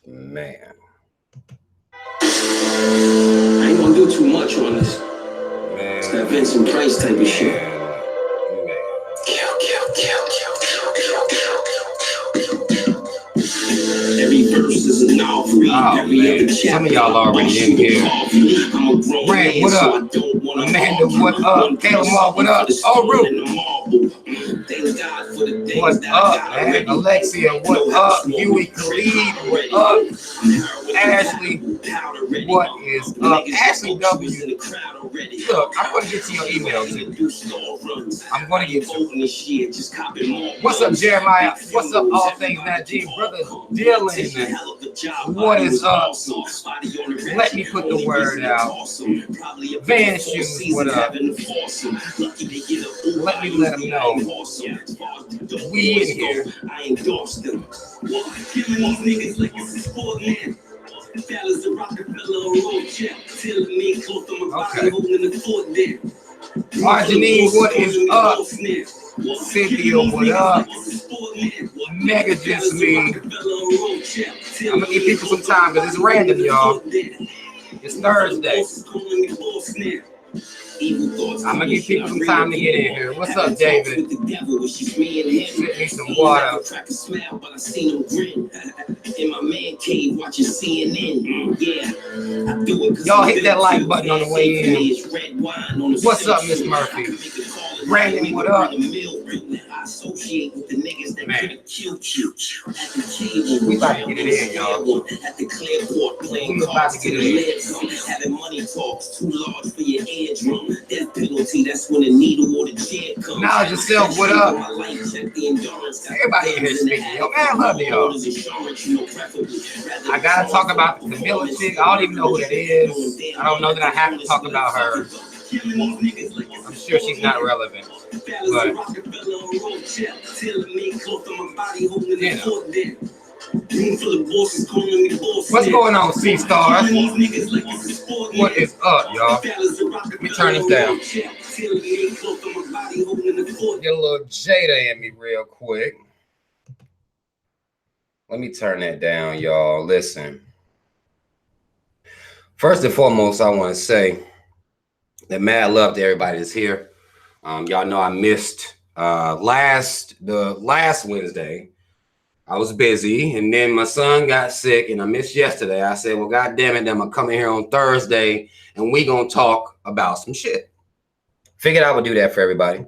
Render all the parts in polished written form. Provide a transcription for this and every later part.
Man. I ain't gonna do too much on this. Man. It's that Vincent Price type of shit. Man. Kill. Every verse is a novel. Man. Some of y'all already in here. Brad, what up? Amanda, what up? Caleb, what up? Oh, Root. What up, man? Alexia, what up? Huey Khalid, what up? Ashley, what is up? Ashley W. Look, I'm going to get to your email too. I'm going to get to it. What's up, Jeremiah? What's up, All Things Najee? Brother Dylan, what is up? Let me put the word out. Van Shoes, what up? Let me let them know. We in here. Okay. Arginine, what is up? Cynthia, what up? Mega just me. I'm gonna give people some time because it's random, y'all. It's Thursday. I'm gonna give people some time to get in here. What's up, David? Get me some water. In my man cave watching CNN. Y'all hit that like button on the way in. What's up, Miss Murphy? Brandon, what up? Man. We about to get it in, y'all. We about to get it in. Money talks too large for your eardrum. Death penalty, that's when the needle or the chair comes. Now yourself, what up? Everybody in here speaking. Yo, man, I love y'all. I gotta talk about the Camilla chick. I don't even know who that is. I don't know that I have to talk about her. I'm sure she's not relevant. But you know. What's going on, C-Stars? What is up, y'all? Let me turn this down. Get a little Jada in me real quick. Let me turn that down, y'all. Listen. First and foremost, I want to say that mad love to everybody that's here. Y'all know I missed the last Wednesday. I was busy, and then my son got sick, and I missed yesterday. I said, well, God damn it, I'm going to come in here on Thursday, and we going to talk about some shit. Figured I would do that for everybody.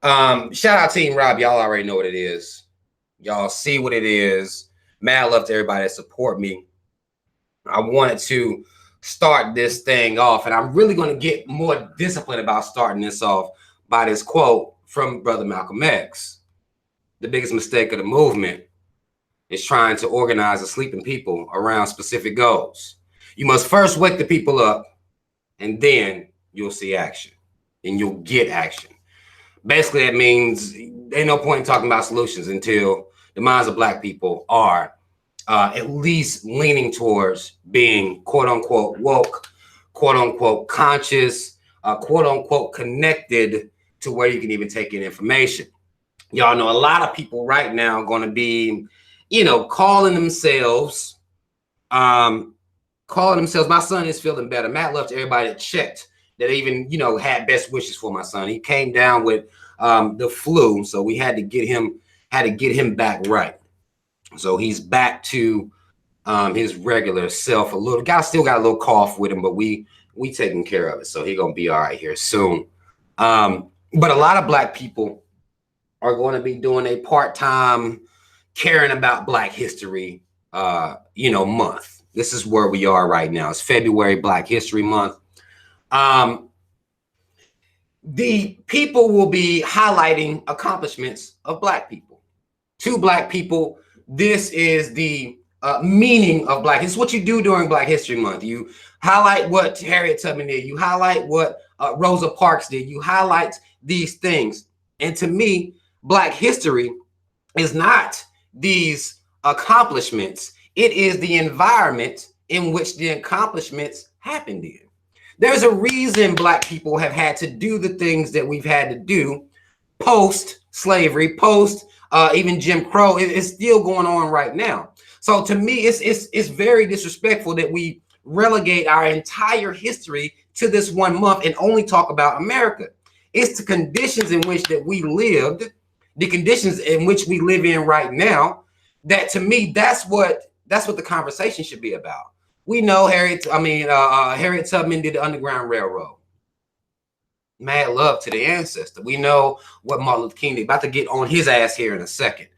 Shout out Team Rob. Y'all already know what it is. Y'all see what it is. Mad love to everybody that support me. I wanted to start this thing off, and I'm really going to get more disciplined about starting this off by this quote from Brother Malcolm X. The biggest mistake of the movement is trying to organize the sleeping people around specific goals. You must first wake the people up, and then you'll see action, and you'll get action. Basically, that means ain't no point in talking about solutions until the minds of Black people are at least leaning towards being quote unquote woke, quote unquote conscious, quote unquote connected to where you can even take in information. Y'all know a lot of people right now are going to be, calling themselves. My son is feeling better. Matt love to everybody that checked, that even, had best wishes for my son. He came down with the flu, so we had to get him back right. So he's back to his regular self a little. Still got a little cough with him, but we taking care of it. So he's gonna be all right here soon. But a lot of Black people are going to be doing a part-time caring about Black history, month. This is where we are right now. It's February, Black History Month. The people will be highlighting accomplishments of Black people. To Black people, this is the meaning of Black. It's what you do during Black History Month. You highlight what Harriet Tubman did. You highlight what Rosa Parks did. You highlight these things. And to me, Black history is not these accomplishments. It is the environment in which the accomplishments happened in. There's a reason Black people have had to do the things that we've had to do post-slavery, post even Jim Crow. It's still going on right now. So to me, it's very disrespectful that we relegate our entire history to this 1 month and only talk about America. It's the conditions in which that we lived, the conditions in which we live in right now. That to me, that's what the conversation should be about. We know Harriet Tubman did the Underground Railroad. Mad love to the ancestor. We know what Martin Luther King did. About to get on his ass here in a second.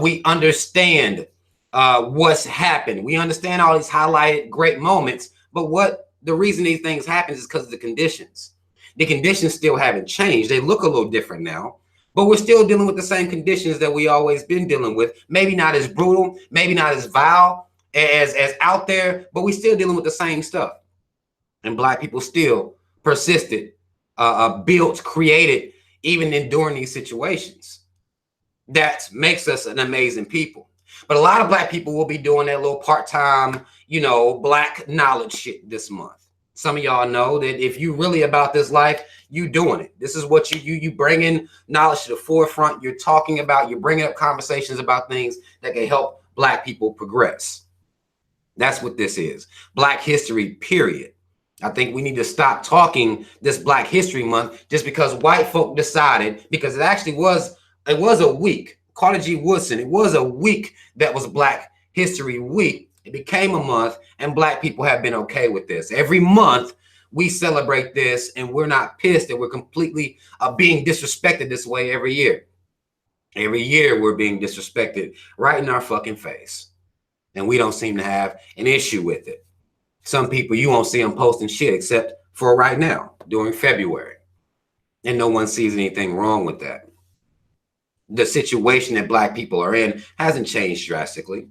We understand what's happened. We understand all these highlighted great moments. But what the reason these things happen is because of the conditions. The conditions still haven't changed. They look a little different now, but we're still dealing with the same conditions that we always been dealing with. Maybe not as brutal, maybe not as vile, as out there, but we're still dealing with the same stuff. And Black people still persisted, built, created, even enduring these situations. That makes us an amazing people. But a lot of Black people will be doing that little part-time, Black knowledge shit this month. Some of y'all know that if you really about this life, you doing it. This is what you bringing knowledge to the forefront. You're talking about, you're bringing up conversations about things that can help Black people progress. That's what this is. Black history, period. I think we need to stop talking this Black History Month just because white folk decided, because it actually was a week. Carter G. Woodson, it was a week that was Black History Week. It became a month, and Black people have been okay with this. Every month we celebrate this, and we're not pissed that we're completely being disrespected this way every year. Every year we're being disrespected right in our fucking face, and we don't seem to have an issue with it. Some people, you won't see them posting shit except for right now during February, and no one sees anything wrong with that. The situation that Black people are in hasn't changed drastically.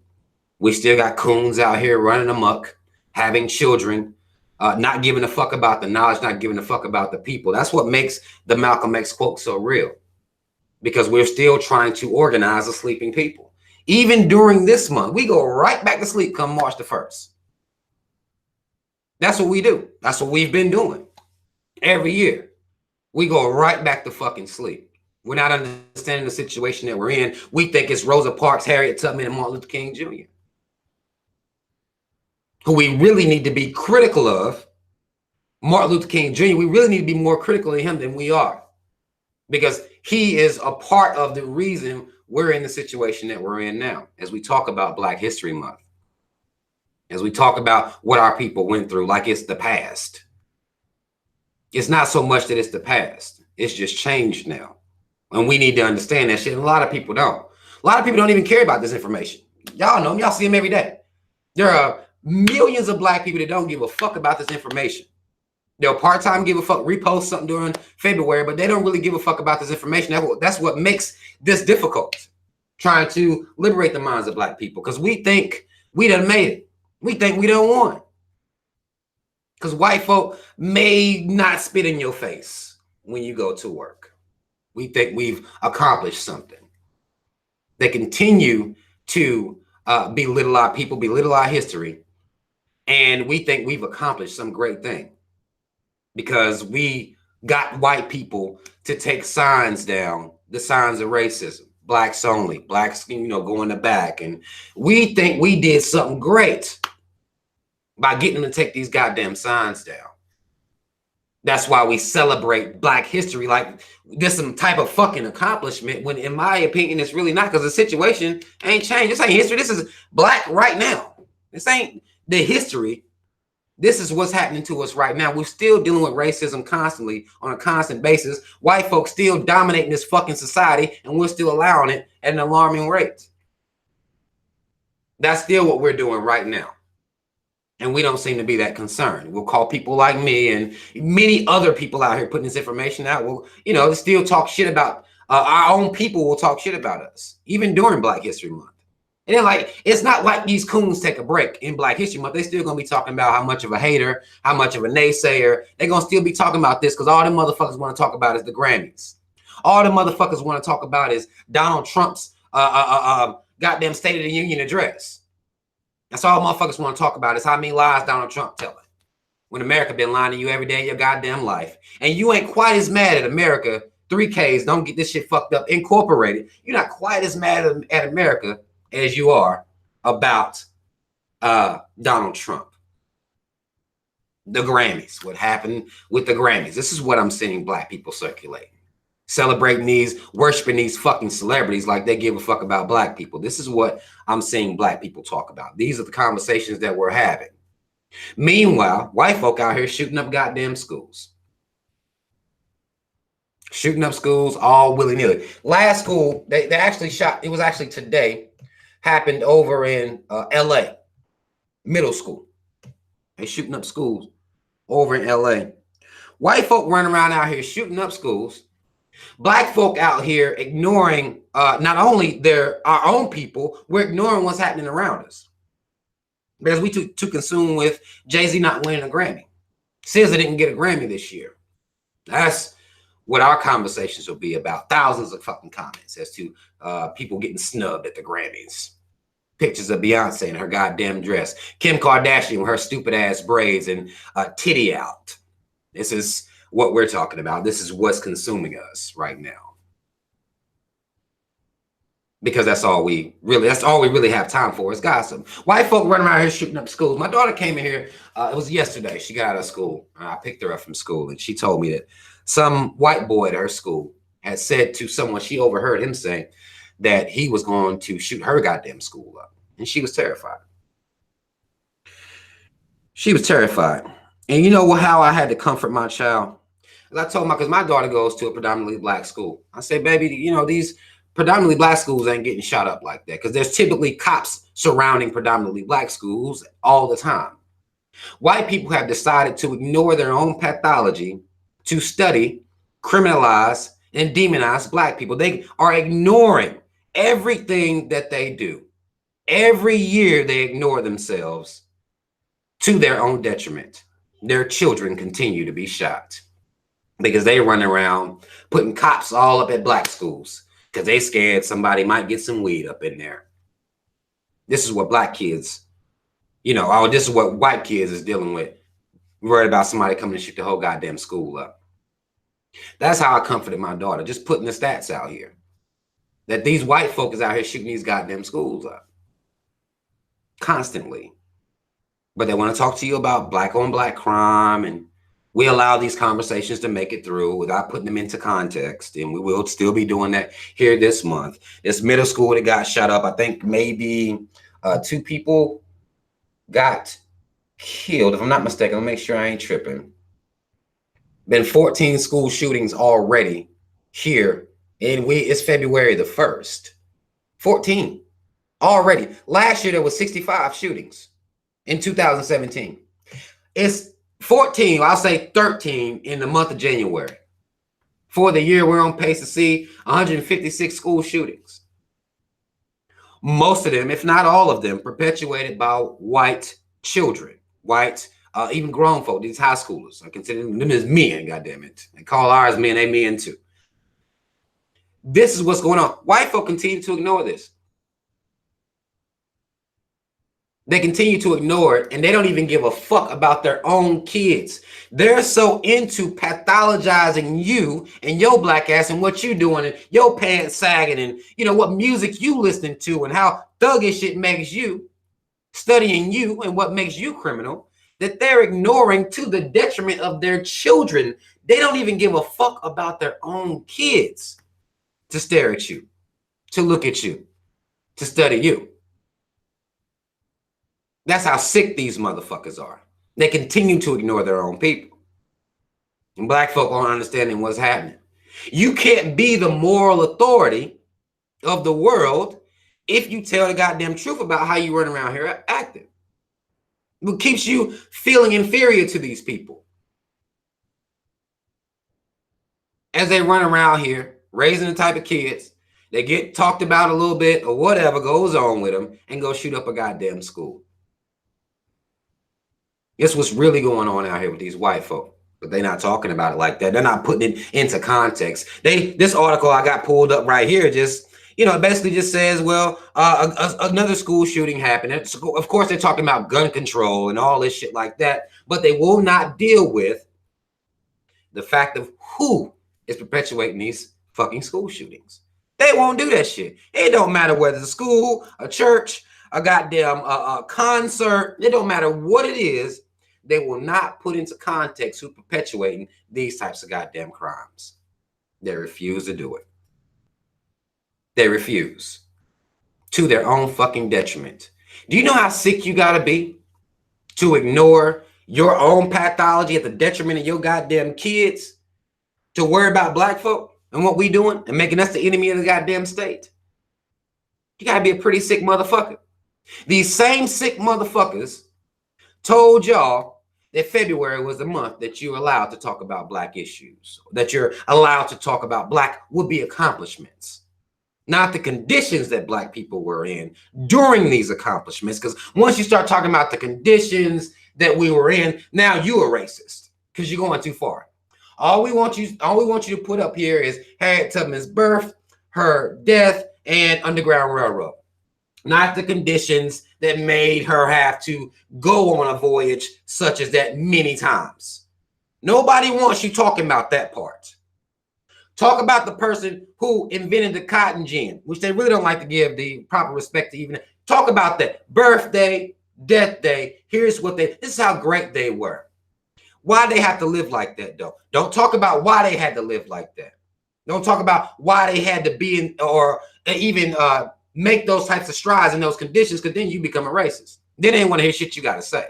We still got coons out here running amok, having children, not giving a fuck about the knowledge, not giving a fuck about the people. That's what makes the Malcolm X quote so real, because we're still trying to organize a sleeping people. Even during this month, we go right back to sleep come March the 1st. That's what we do. That's what we've been doing every year. We go right back to fucking sleep. We're not understanding the situation that we're in. We think it's Rosa Parks, Harriet Tubman, and Martin Luther King Jr., who we really need to be critical of. Martin Luther King Jr., we really need to be more critical of him than we are, because he is a part of the reason we're in the situation that we're in now, as we talk about Black History Month, as we talk about what our people went through like it's the past. It's not so much that it's the past. It's just changed now. And we need to understand that shit. And a lot of people don't. A lot of people don't even care about this information. Y'all know them. Y'all see them every day. There are millions of Black people that don't give a fuck about this information. They'll part-time give a fuck, repost something during February, but they don't really give a fuck about this information. That's what makes this difficult, trying to liberate the minds of Black people, because we think we done made it. We think we done won. Because white folk may not spit in your face when you go to work. We think we've accomplished something. They continue to belittle our people, belittle our history, and we think we've accomplished some great thing because we got white people to take signs down, the signs of racism, blacks only, blacks, go in the back. And we think we did something great by getting them to take these goddamn signs down. That's why we celebrate Black history like this some type of fucking accomplishment, when in my opinion, it's really not, because the situation ain't changed. This ain't history. This is Black right now. This ain't the history. This is what's happening to us right now. We're still dealing with racism constantly, on a constant basis. White folks still dominating this fucking society, and we're still allowing it at an alarming rate. That's still what we're doing right now. And we don't seem to be that concerned. We'll call people like me and many other people out here putting this information out. We'll, still talk shit about our own people. Will talk shit about us, even during Black History Month. And then, it's not like these coons take a break in Black History Month. They still gonna be talking about how much of a hater, how much of a naysayer. They're gonna still be talking about this, because all the motherfuckers want to talk about is the Grammys. All the motherfuckers want to talk about is Donald Trump's goddamn State of the Union address. That's all motherfuckers want to talk about, is how many lies Donald Trump telling, when America been lying to you every day of your goddamn life. And you ain't quite as mad at America. 3Ks, don't get this shit fucked up, Incorporated. You're not quite as mad at America as you are about Donald Trump. The Grammys, what happened with the Grammys. This is what I'm seeing black people circulating. Celebrating these, worshiping these fucking celebrities like they give a fuck about black people. This is what I'm seeing black people talk about. These are the conversations that we're having. Meanwhile, white folk out here shooting up goddamn schools. Shooting up schools all willy-nilly. Last school, they actually shot, it was actually today, happened over in LA, middle school. They shooting up schools over in LA. White folk running around out here shooting up schools. Black folk out here ignoring not only our own people, we're ignoring what's happening around us. Because we too consumed with Jay-Z not winning a Grammy. SZA didn't get a Grammy this year. That's what our conversations will be about. Thousands of fucking comments as to people getting snubbed at the Grammys. Pictures of Beyonce in her goddamn dress. Kim Kardashian with her stupid ass braids and titty out. This is what we're talking about. This is what's consuming us right now. Because that's all we really have time for is gossip. White folk running around here shooting up schools. My daughter came in here, it was yesterday. She got out of school. I picked her up from school and she told me that some white boy at her school had said to someone, she overheard him saying that he was going to shoot her goddamn school up. And she was terrified. She was terrified. And you know how I had to comfort my child? I told my, because my daughter goes to a predominantly black school. I say, baby, you know, these predominantly black schools ain't getting shot up like that because there's typically cops surrounding predominantly black schools all the time. White people have decided to ignore their own pathology to study, criminalize, and demonize black people. They are ignoring everything that they do. Every year they ignore themselves to their own detriment. Their children continue to be shot because they run around putting cops all up at black schools because they scared somebody might get some weed up in there. This is what black kids, you know, this is what white kids is dealing with. Worried about somebody coming to shoot the whole goddamn school up. That's how I comforted my daughter, just putting the stats out here. That these white folk is out here shooting these goddamn schools up. Constantly. But they want to talk to you about black on black crime, and we allow these conversations to make it through without putting them into context. And we will still be doing that here this month. This middle school that got shot up, I think maybe 2 people got killed. If I'm not mistaken, I'll make sure I ain't tripping. Been 14 school shootings already here, and it's February the 1st. 14 already. Last year there was 65 shootings in 2017. It's 14, I'll say 13 in the month of January. For the year, we're on pace to see 156 school shootings. Most of them, if not all of them, perpetuated by white children, white, even grown folk, these high schoolers. I consider them as men, goddammit. They call ours men, they men too. This is what's going on. White folk continue to ignore this. They continue to ignore it, and they don't even give a fuck about their own kids. They're so into pathologizing you and your black ass and what you doing and your pants sagging and, you know, what music you listening to and how thuggish it makes you, studying you and what makes you criminal, that they're ignoring to the detriment of their children. They don't even give a fuck about their own kids to stare at you, to look at you, to study you. That's how sick these motherfuckers are. They continue to ignore their own people. And black folk aren't understanding what's happening. You can't be the moral authority of the world if you tell the goddamn truth about how you run around here acting. What keeps you feeling inferior to these people as they run around here raising the type of kids that get talked about a little bit or whatever goes on with them and go shoot up a goddamn school. Guess what's really going on out here with these white folk? But they're not talking about it like that. They're not putting it into context. This article I got pulled up right here just, you know, it basically just says, well, another school shooting happened. Of course, they're talking about gun control and all this shit like that, but they will not deal with the fact of who is perpetuating these fucking school shootings. They won't do that shit. It don't matter whether it's a school, a church, a goddamn concert. It don't matter what it is. They will not put into context who perpetuating these types of goddamn crimes. They refuse to do it. They refuse, to their own fucking detriment. Do you know how sick you gotta be to ignore your own pathology at the detriment of your goddamn kids, to worry about black folk and what we doing and making us the enemy of the goddamn state? You gotta be a pretty sick motherfucker. These same sick motherfuckers told y'all that February was the month that you're allowed to talk about black issues, that you're allowed to talk about black would-be accomplishments, not the conditions that black people were in during these accomplishments. Because once you start talking about the conditions that we were in, now you are racist because you're going too far. All we want you to put up here is Harriet Tubman's birth, her death, and Underground Railroad, not the conditions that made her have to go on a voyage such as that many times. Nobody wants you talking about that part. Talk about the person who invented the cotton gin, which they really don't like to give the proper respect to even. Talk about that birthday, death day. This is how great they were. Why they have to live like that, though? Don't talk about why they had to live like that. Don't talk about why they had to be in or even make those types of strides in those conditions, because then you become a racist. Then they didn't want to hear shit you got to say.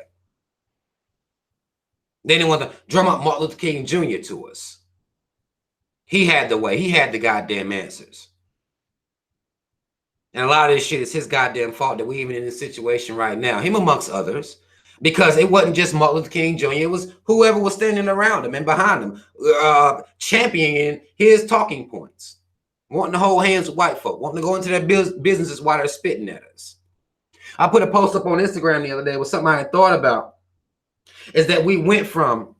They didn't want to drum up Martin Luther King Jr. to us. He had the way. He had the goddamn answers. And a lot of this shit is his goddamn fault that we even in this situation right now. Him amongst others. Because it wasn't just Martin Luther King Jr. It was whoever was standing around him and behind him, championing his talking points, wanting to hold hands with white folk, wanting to go into their businesses while they're spitting at us. I put a post up on Instagram the other day with something I had thought about, is that we went from,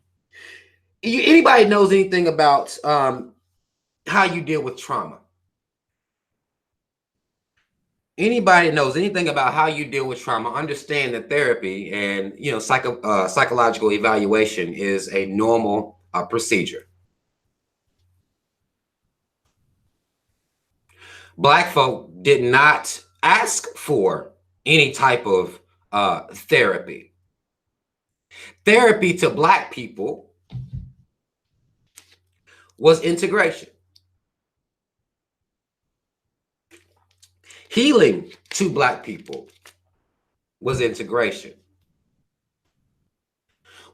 anybody knows anything about how you deal with trauma? Anybody knows anything about how you deal with trauma, understand that therapy and psychological evaluation is a normal procedure. Black folk did not ask for any type of therapy. Therapy to black people was integration. Healing to black people was integration.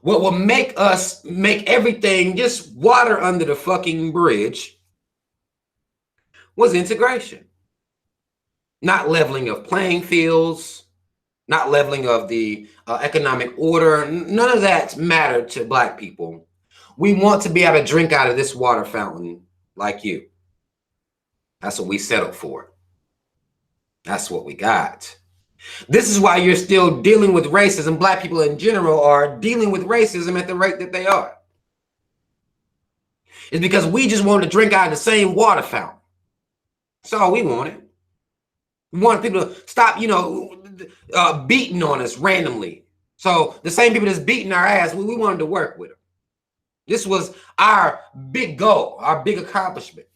What will make us make everything just water under the fucking bridge was integration. Not leveling of playing fields, not leveling of the economic order. None of that mattered to black people. We want to be able to drink out of this water fountain like you. That's what we settled for. That's what we got. This is why you're still dealing with racism. Black people in general are dealing with racism at the rate that they are. It's because we just wanted to drink out of the same water fountain. That's all we wanted. We wanted people to stop, beating on us randomly. So the same people that's beating our ass, we wanted to work with them. This was our big goal, our big accomplishment.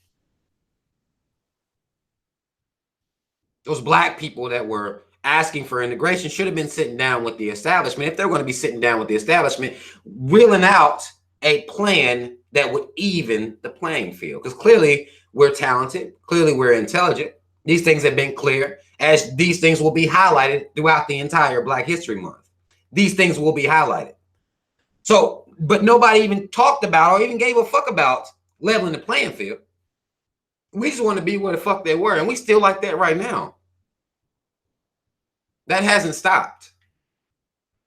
Those black people that were asking for integration should have been sitting down with the establishment. If they're going to be sitting down with the establishment, wheeling out a plan that would even the playing field. Because clearly we're talented. Clearly we're intelligent. These things have been clear, as these things will be highlighted throughout the entire Black History Month. These things will be highlighted. So, but nobody even talked about or even gave a fuck about leveling the playing field. We just want to be where the fuck they were. And we still like that right now. That hasn't stopped.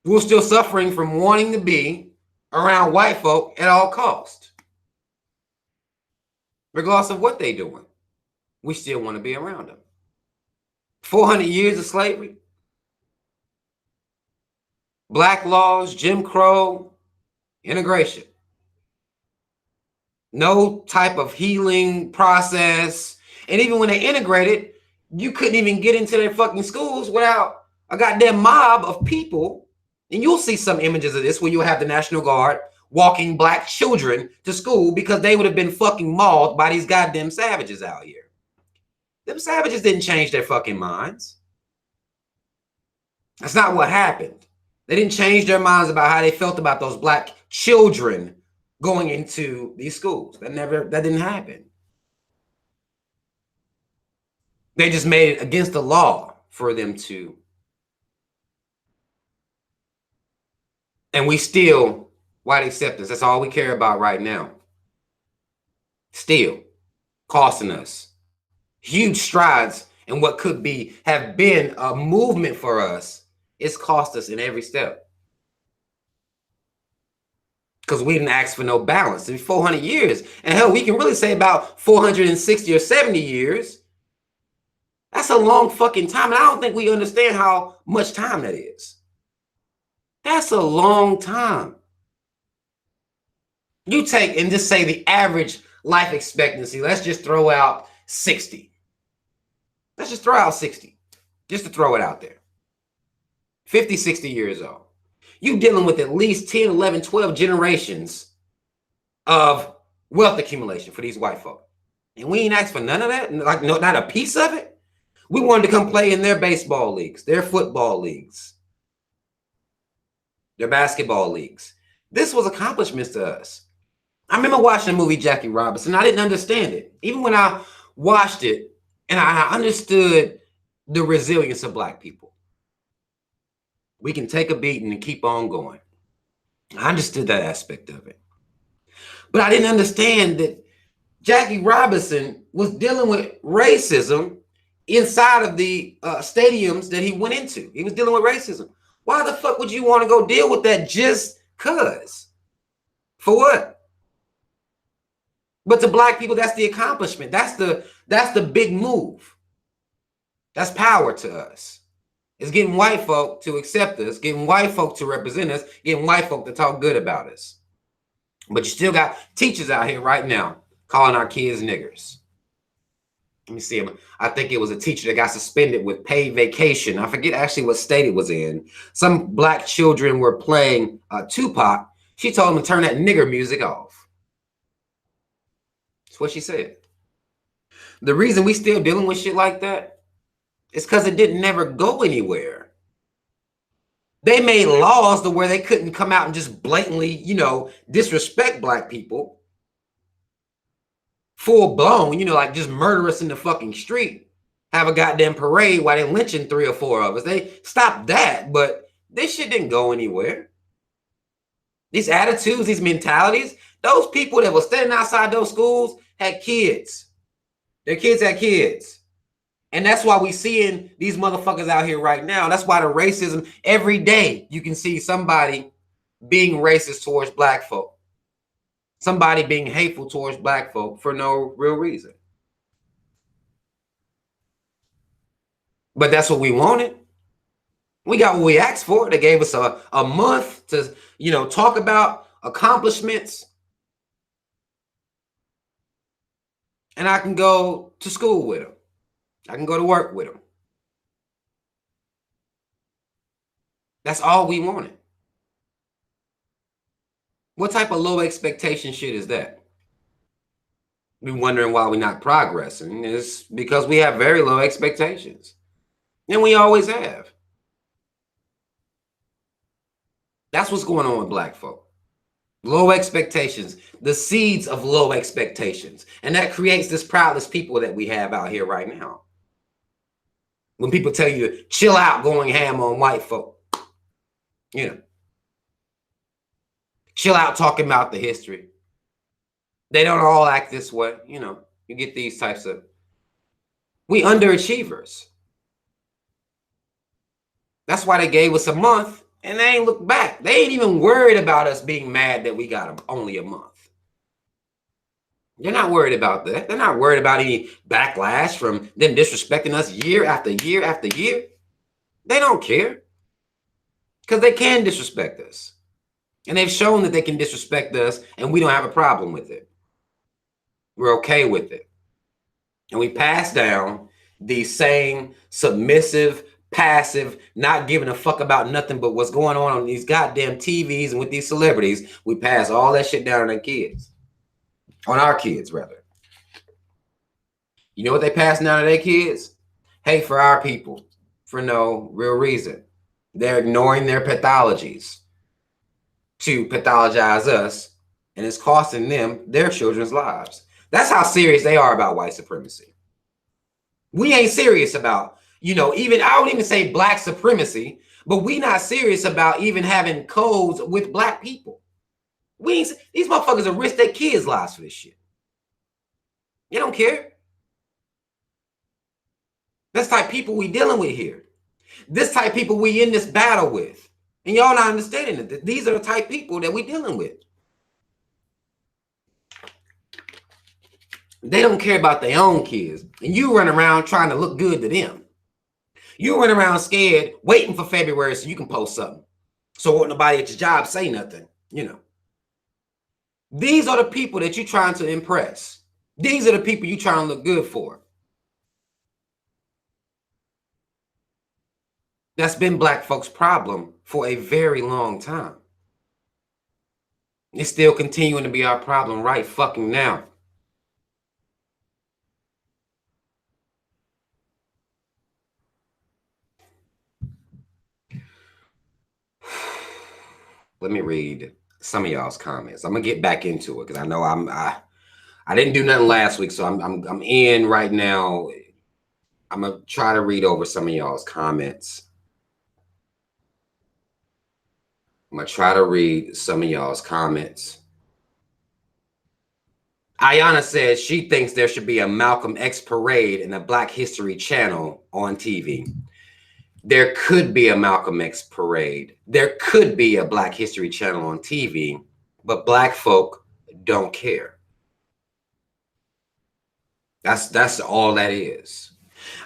We're still suffering from wanting to be around white folk at all costs. Regardless of what they're doing, we still want to be around them. 400 years of slavery, black laws, Jim Crow, integration. No type of healing process. And even when they integrated, you couldn't even get into their fucking schools without a goddamn mob of people. And you'll see some images of this where you'll have the National Guard walking black children to school because they would have been fucking mauled by these goddamn savages out here. Them savages didn't change their fucking minds. That's not what happened. They didn't change their minds about how they felt about those black children going into these schools. That didn't happen. They just made it against the law for them to. And we still white acceptance. That's all we care about right now. Still costing us huge strides in what could have been a movement for us. It's cost us in every step. Because we didn't ask for no balance in 400 years. And hell, we can really say about 460 or 70 years. That's a long fucking time. And I don't think we understand how much time that is. That's a long time. You take and just say the average life expectancy. Let's just throw out 60. Let's just throw out 60. Just to throw it out there. 50, 60 years old. You dealing with at least 10, 11, 12 generations of wealth accumulation for these white folk. And we ain't asked for none of that. Like, no, not a piece of it. We wanted to come play in their baseball leagues, their football leagues, their basketball leagues. This was accomplishments to us. I remember watching the movie Jackie Robinson. I didn't understand it. Even when I watched it and I understood the resilience of black people. We can take a beating and keep on going. I understood that aspect of it. But I didn't understand that Jackie Robinson was dealing with racism inside of the stadiums that he went into. He was dealing with racism. Why the fuck would you want to go deal with that just cuz? For what? But to black people, that's the accomplishment. That's the big move. That's power to us. It's getting white folk to accept us, getting white folk to represent us, getting white folk to talk good about us. But you still got teachers out here right now calling our kids niggers. Let me see him. I think it was a teacher that got suspended with paid vacation. I forget actually what state it was in. Some black children were playing Tupac. She told them to turn that nigger music off. That's what she said. The reason we still dealing with shit like that is because it didn't never go anywhere. They made laws to where they couldn't come out and just blatantly, disrespect black people. Full blown, like just murder us in the fucking street. Have a goddamn parade while they're lynching 3 or 4 of us. They stopped that, but this shit didn't go anywhere. These attitudes, these mentalities, those people that were standing outside those schools had kids. Their kids had kids. And that's why we seeing these motherfuckers out here right now. That's why the racism, every day you can see somebody being racist towards black folk. Somebody being hateful towards black folk for no real reason. But that's what we wanted. We got what we asked for. They gave us a month to, talk about accomplishments. And I can go to school with them. I can go to work with them. That's all we wanted. What type of low expectation shit is that? We're wondering why we're not progressing. It's because we have very low expectations. And we always have. That's what's going on with black folk. Low expectations, the seeds of low expectations. And that creates this proudest people that we have out here right now. When people tell you to chill out going ham on white folk, chill out talking about the history. They don't all act this way. You get these types of, we underachievers. That's why they gave us a month and they ain't looked back. They ain't even worried about us being mad that we got only a month. They're not worried about that. They're not worried about any backlash from them disrespecting us year after year after year. They don't care because they can disrespect us. And they've shown that they can disrespect us and we don't have a problem with it. We're okay with it. And we pass down these same submissive, passive, not giving a fuck about nothing but what's going on these goddamn TVs and with these celebrities. We pass all that shit down on their kids. On our kids, rather. You know what they pass down to their kids? Hate for our people for no real reason. They're ignoring their pathologies to pathologize us, and it's costing them their children's lives. That's how serious they are about white supremacy. We ain't serious about, even, I don't even say black supremacy, but we not serious about even having codes with black people. These motherfuckers will risk their kids' lives for this shit. They don't care. That's the type of people we dealing with here. This type of people we in this battle with. And y'all not understanding that these are the type of people that we dealing with. They don't care about their own kids. And you run around trying to look good to them. You run around scared, waiting for February so you can post something. So won't nobody at your job say nothing, These are the people that you're trying to impress. These are the people you're trying to look good for. That's been black folks' problem for a very long time. It's still continuing to be our problem right fucking now. Let me read some of y'all's comments. I'm gonna get back into it because I know I didn't do nothing last week, so I'm in right now. I'm gonna try to read over some of y'all's comments. Ayana says she thinks there should be a Malcolm X parade in a Black History channel on TV. There could be a Malcolm X parade. There could be a Black History channel on TV, but black folk don't care. That's all that is.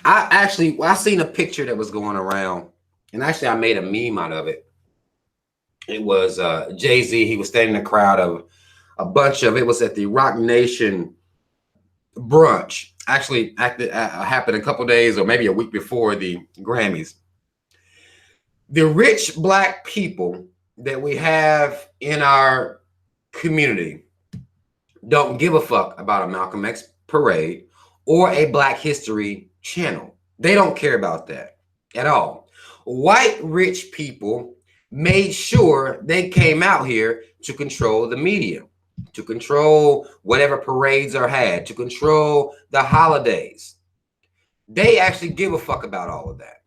I seen a picture that was going around, and actually I made a meme out of it. It was Jay-Z. He was standing in a crowd of a bunch of, it was at the Rock Nation brunch. Actually, happened a couple days or maybe a week before the Grammys. The rich black people that we have in our community don't give a fuck about a Malcolm X parade or a Black History channel. They don't care about that at all. White rich people made sure they came out here to control the media, to control whatever parades are had, to control the holidays. They actually give a fuck about all of that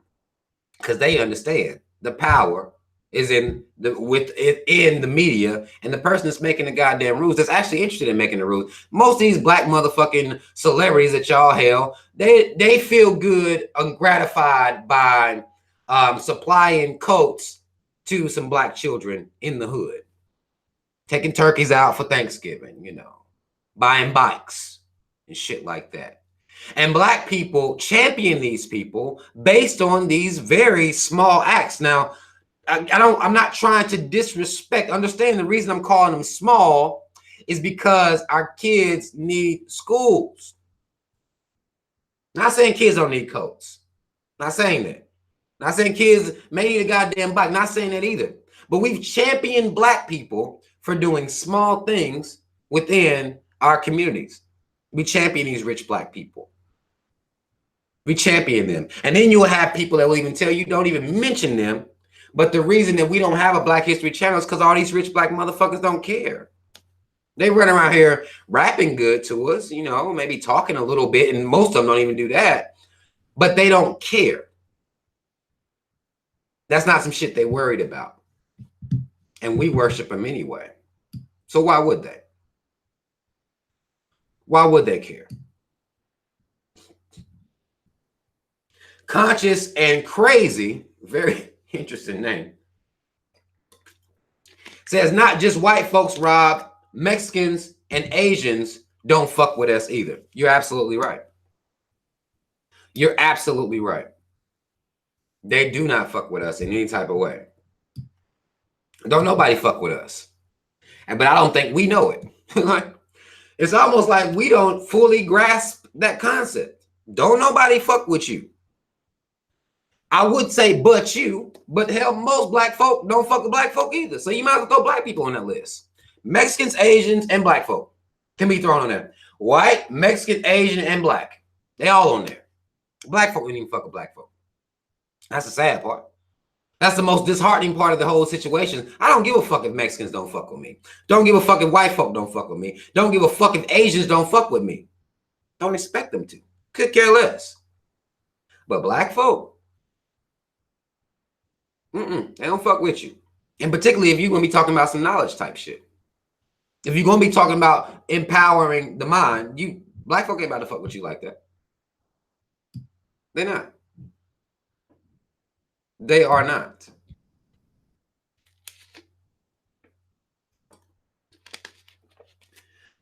because they understand the power is in the media, and the person that's making the goddamn rules that's actually interested in making the rules. Most of these black motherfucking celebrities that y'all hail, they feel good and gratified by supplying coats to some black children in the hood, taking turkeys out for Thanksgiving, buying bikes and shit like that. And black people champion these people based on these very small acts. Now, I'm not trying to disrespect. Understand the reason I'm calling them small is because our kids need schools. Not saying kids don't need coats. Not saying that. Not saying kids may need a goddamn bike. Not saying that either. But we've championed black people for doing small things within our communities. We champion these rich black people. We champion them. And then you will have people that will even tell you, don't even mention them. But the reason that we don't have a Black History channel is because all these rich black motherfuckers don't care. They run around here rapping good to us, maybe talking a little bit, and most of them don't even do that. But they don't care. That's not some shit they worried about. And we worship them anyway. So why would they? Why would they care? Conscious and Crazy, very interesting name, says not just white folks, Rob, Mexicans and Asians don't fuck with us either. You're absolutely right. You're absolutely right. They do not fuck with us in any type of way. Don't nobody fuck with us. But I don't think we know it. It's almost like we don't fully grasp that concept. Don't nobody fuck with you. I would say but you, but hell, most black folk don't fuck with black folk either. So you might as well throw black people on that list. Mexicans, Asians, and black folk can be thrown on there. White, Mexican, Asian, and black. They all on there. Black folk didn't even fuck with black folk. That's the sad part. That's the most disheartening part of the whole situation. I don't give a fuck if Mexicans don't fuck with me. Don't give a fuck if white folk don't fuck with me. Don't give a fuck if Asians don't fuck with me. Don't expect them to. Could care less. But black folk, they don't fuck with you. And particularly if you're going to be talking about some knowledge type shit. If you're going to be talking about empowering the mind, black folk ain't about to fuck with you like that. They're not. They are not.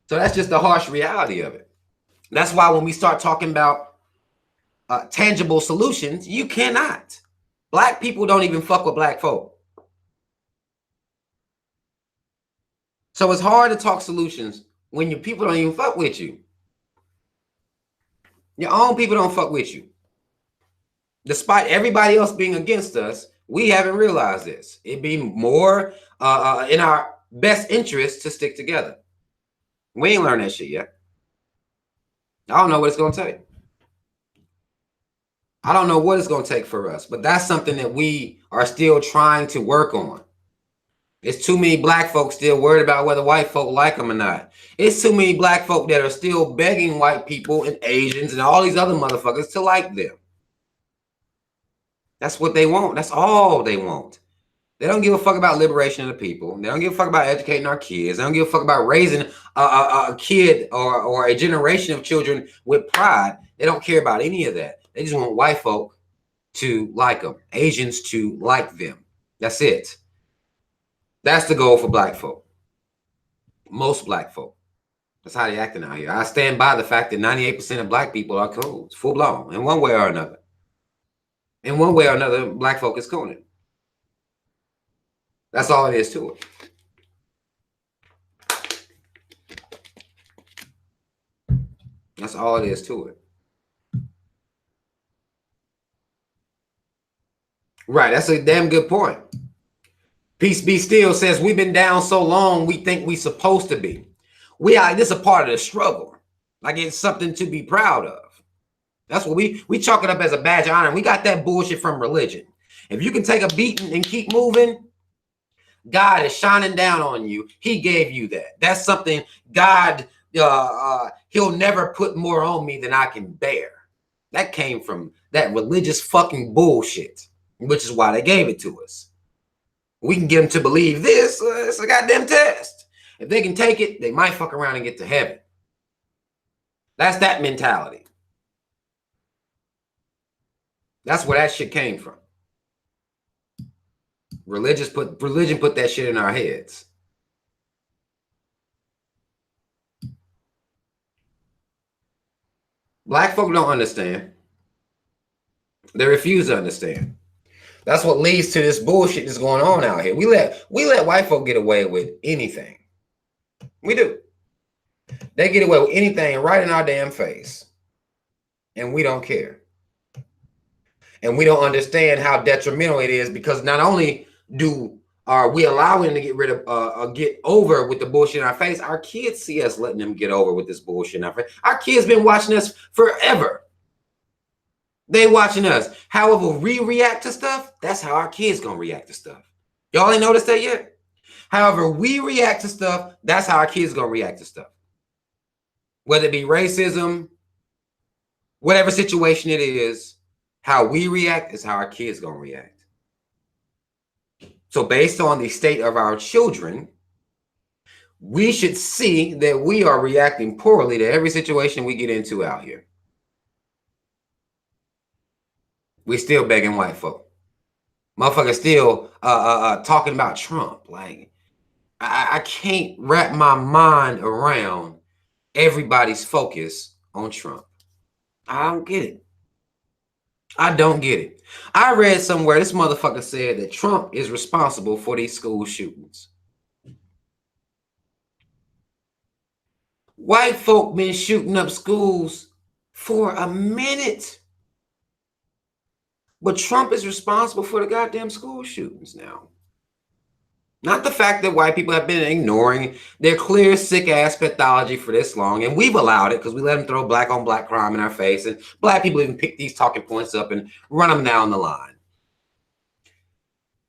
So that's just the harsh reality of it. That's why when we start talking about tangible solutions, you cannot. Black people don't even fuck with black folk. So it's hard to talk solutions when your people don't even fuck with you. Your own people don't fuck with you. Despite everybody else being against us, we haven't realized this. It'd be more in our best interest to stick together. We ain't learned that shit yet. I don't know what it's going to take. I don't know what it's going to take for us, but that's something that we are still trying to work on. It's too many black folks still worried about whether white folk like them or not. It's too many black folk that are still begging white people and Asians and all these other motherfuckers to like them. That's what they want. That's all they want. They don't give a fuck about liberation of the people. They don't give a fuck about educating our kids. They don't give a fuck about raising a kid or a generation of children with pride. They don't care about any of that. They just want white folk to like them, Asians to like them. That's it. That's the goal for black folk. Most black folk. That's how they acting out here. I stand by the fact that 98% of black people are coons, full blown, in one way or another. In one way or another, black folk is cooning. That's all it is to it. That's all it is to it. Right, that's a damn good point. Peace Be Still says, we've been down so long, we think we supposed to be. This is a part of the struggle. Like it's something to be proud of. That's what we chalk it up as a badge of honor. We got that bullshit from religion. If you can take a beating and keep moving, God is shining down on you. He gave you that. That's something God, he'll never put more on me than I can bear. That came from that religious fucking bullshit, which is why they gave it to us. We can get them to believe this. It's a goddamn test. If they can take it, they might fuck around and get to heaven. That's that mentality. That's where that shit came from. Religion put that shit in our heads. Black folk don't understand. They refuse to understand. That's what leads to this bullshit that's going on out here. We let white folk get away with anything. We do. They get away with anything right in our damn face. And we don't care. And we don't understand how detrimental it is, because not only are we allowing them to get rid of get over with the bullshit in our face, our kids see us letting them get over with this bullshit in our face. Our kids been watching us forever. They watching us. However we react to stuff, that's how our kids gonna react to stuff. Y'all ain't noticed that yet? However we react to stuff, that's how our kids gonna react to stuff. Whether it be racism, whatever situation it is, how we react is how our kids gonna react. So based on the state of our children, we should see that we are reacting poorly to every situation we get into out here. We still begging white folk. Motherfuckers still talking about Trump. Like, I can't wrap my mind around everybody's focus on Trump. I don't get it. I don't get it. I read somewhere this motherfucker said that Trump is responsible for these school shootings. White folk been shooting up schools for a minute. But Trump is responsible for the goddamn school shootings now. Not the fact that white people have been ignoring their clear, sick-ass pathology for this long, and we've allowed it because we let them throw black-on-black crime in our face, and black people even pick these talking points up and run them down the line.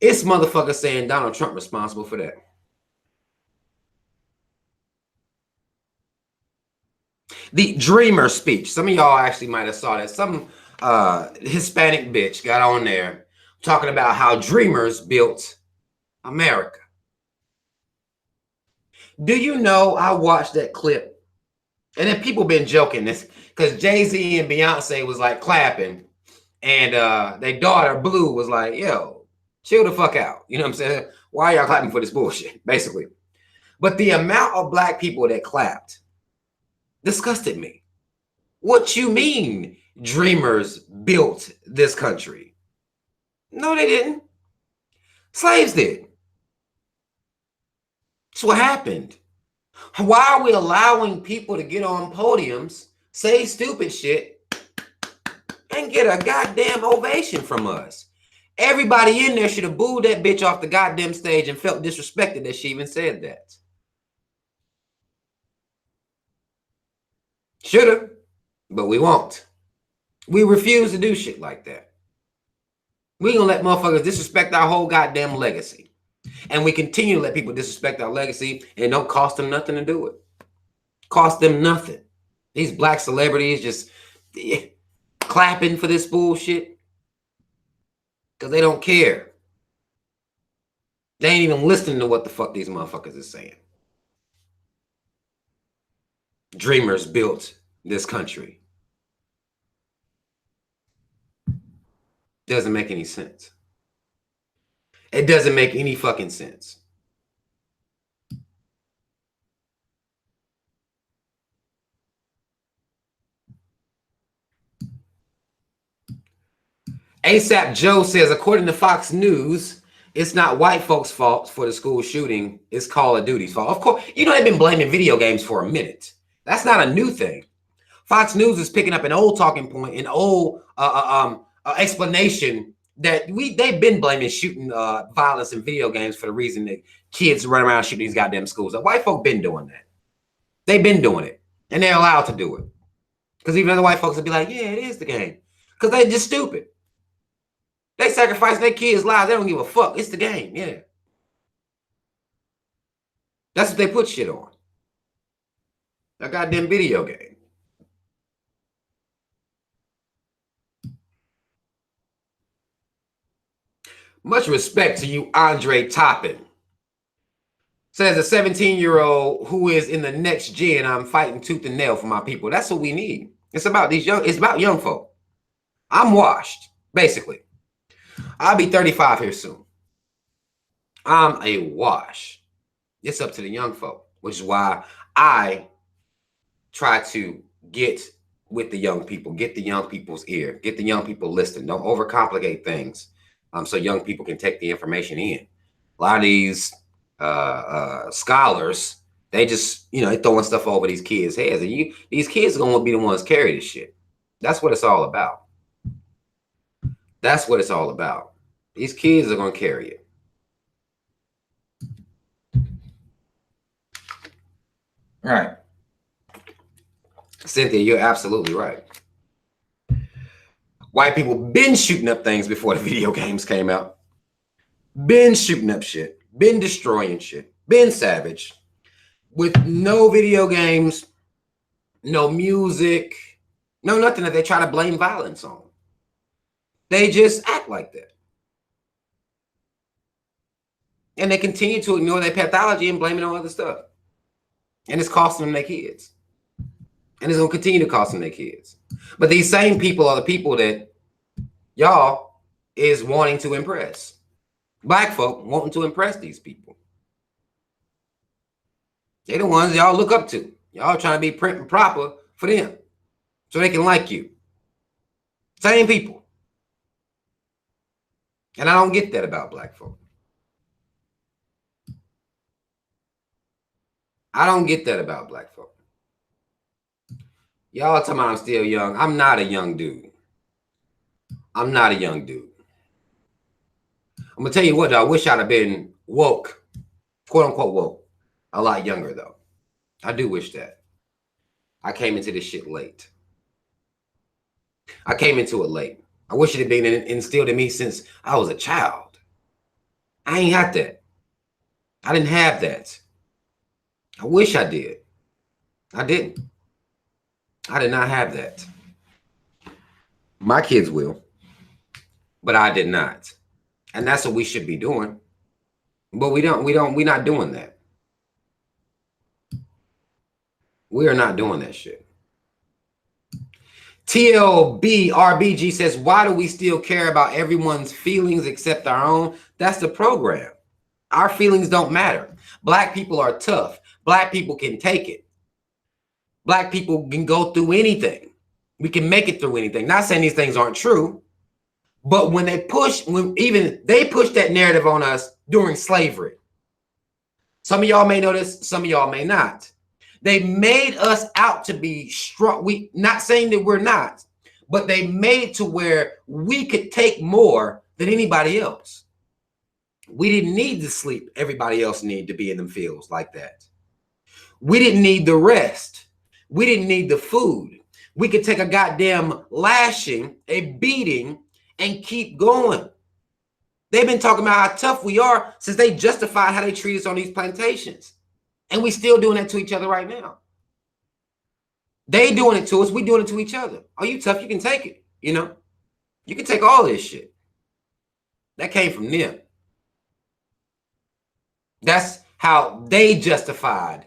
It's motherfuckers saying Donald Trump responsible for that. The Dreamer speech. Some of y'all actually might have saw that. Some Hispanic bitch got on there talking about how dreamers built America. Do you know I watched that clip? And then people been joking this because Jay-Z and Beyonce was like clapping, and their daughter Blue was like, yo, chill the fuck out. You know what I'm saying? Why are y'all clapping for this bullshit? Basically. But the amount of black people that clapped disgusted me. What you mean dreamers built this country? No, they didn't. Slaves did. That's what happened. Why are we allowing people to get on podiums, say stupid shit, and get a goddamn ovation from us? Everybody in there should have booed that bitch off the goddamn stage and felt disrespected that she even said that. Should have, but we won't. We refuse to do shit like that. We gonna let motherfuckers disrespect our whole goddamn legacy. And we continue to let people disrespect our legacy, and it don't cost them nothing to do it. Cost them nothing. These black celebrities just clapping for this bullshit because they don't care. They ain't even listening to what the fuck these motherfuckers is saying. Dreamers built this country. Doesn't make any sense. It doesn't make any fucking sense. ASAP Joe says, according to Fox News, it's not white folks' fault for the school shooting. It's Call of Duty's fault. Of course, you know they've been blaming video games for a minute. That's not a new thing. Fox News is picking up an old talking point, an old explanation that they've been blaming shooting violence in video games for the reason that kids run around shooting these goddamn schools. The white folk been doing that. They've been doing it, and they're allowed to do it. Because even other white folks would be like, yeah, it is the game. Because they're just stupid. They sacrifice their kids' lives. They don't give a fuck. It's the game. Yeah. That's what they put shit on. A goddamn video game. Much respect to you, Andre Toppin. Says a 17-year-old who is in the next gen, I'm fighting tooth and nail for my people. That's what we need. It's about young folk. I'm washed, basically. I'll be 35 here soon. I'm a wash. It's up to the young folk, which is why I try to get with the young people, get the young people's ear, get the young people listening. Don't overcomplicate things so young people can take the information in. A lot of these scholars, they just, they throwing stuff over these kids' heads. And these kids are going to be the ones carry this shit. That's what it's all about. That's what it's all about. These kids are going to carry it. Right. Cynthia, you're absolutely right. White people been shooting up things before the video games came out. Been shooting up shit. Been destroying shit. Been savage. With no video games, no music, no nothing that they try to blame violence on. They just act like that. And they continue to ignore their pathology and blame it on other stuff. And it's costing them their kids. And it's going to continue to cost them their kids. But these same people are the people that y'all is wanting to impress. Black folk wanting to impress these people. They're the ones y'all look up to. Y'all trying to be prim and proper for them so they can like you. Same people. And I don't get that about black folk. I don't get that about black folk. Y'all talking about I'm still young. I'm not a young dude. I'm not a young dude. I'm going to tell you what, though, I wish I'd have been woke, quote unquote woke, a lot younger, though. I do wish that. I came into this shit late. I came into it late. I wish it had been instilled in me since I was a child. I ain't had that. I didn't have that. I wish I did. I didn't. I did not have that. My kids will, but I did not. And that's what we should be doing. But we're not doing that. We are not doing that shit. TLBRBG says, why do we still care about everyone's feelings except our own? That's the program. Our feelings don't matter. Black people are tough. Black people can take it. Black people can go through anything. We can make it through anything. Not saying these things aren't true, but when they pushed that narrative on us during slavery. Some of y'all may know this, some of y'all may not. They made us out to be strong. We not saying that we're not, but they made to where we could take more than anybody else. We didn't need to sleep. Everybody else needed to be in them fields like that. We didn't need the rest. We didn't need the food. We could take a goddamn lashing, a beating, and keep going. They've been talking about how tough we are since they justified how they treat us on these plantations. And we still doing that to each other right now. They doing it to us. We doing it to each other. Oh, you tough. You can take it. You know, you can take all this shit. That came from them. That's how they justified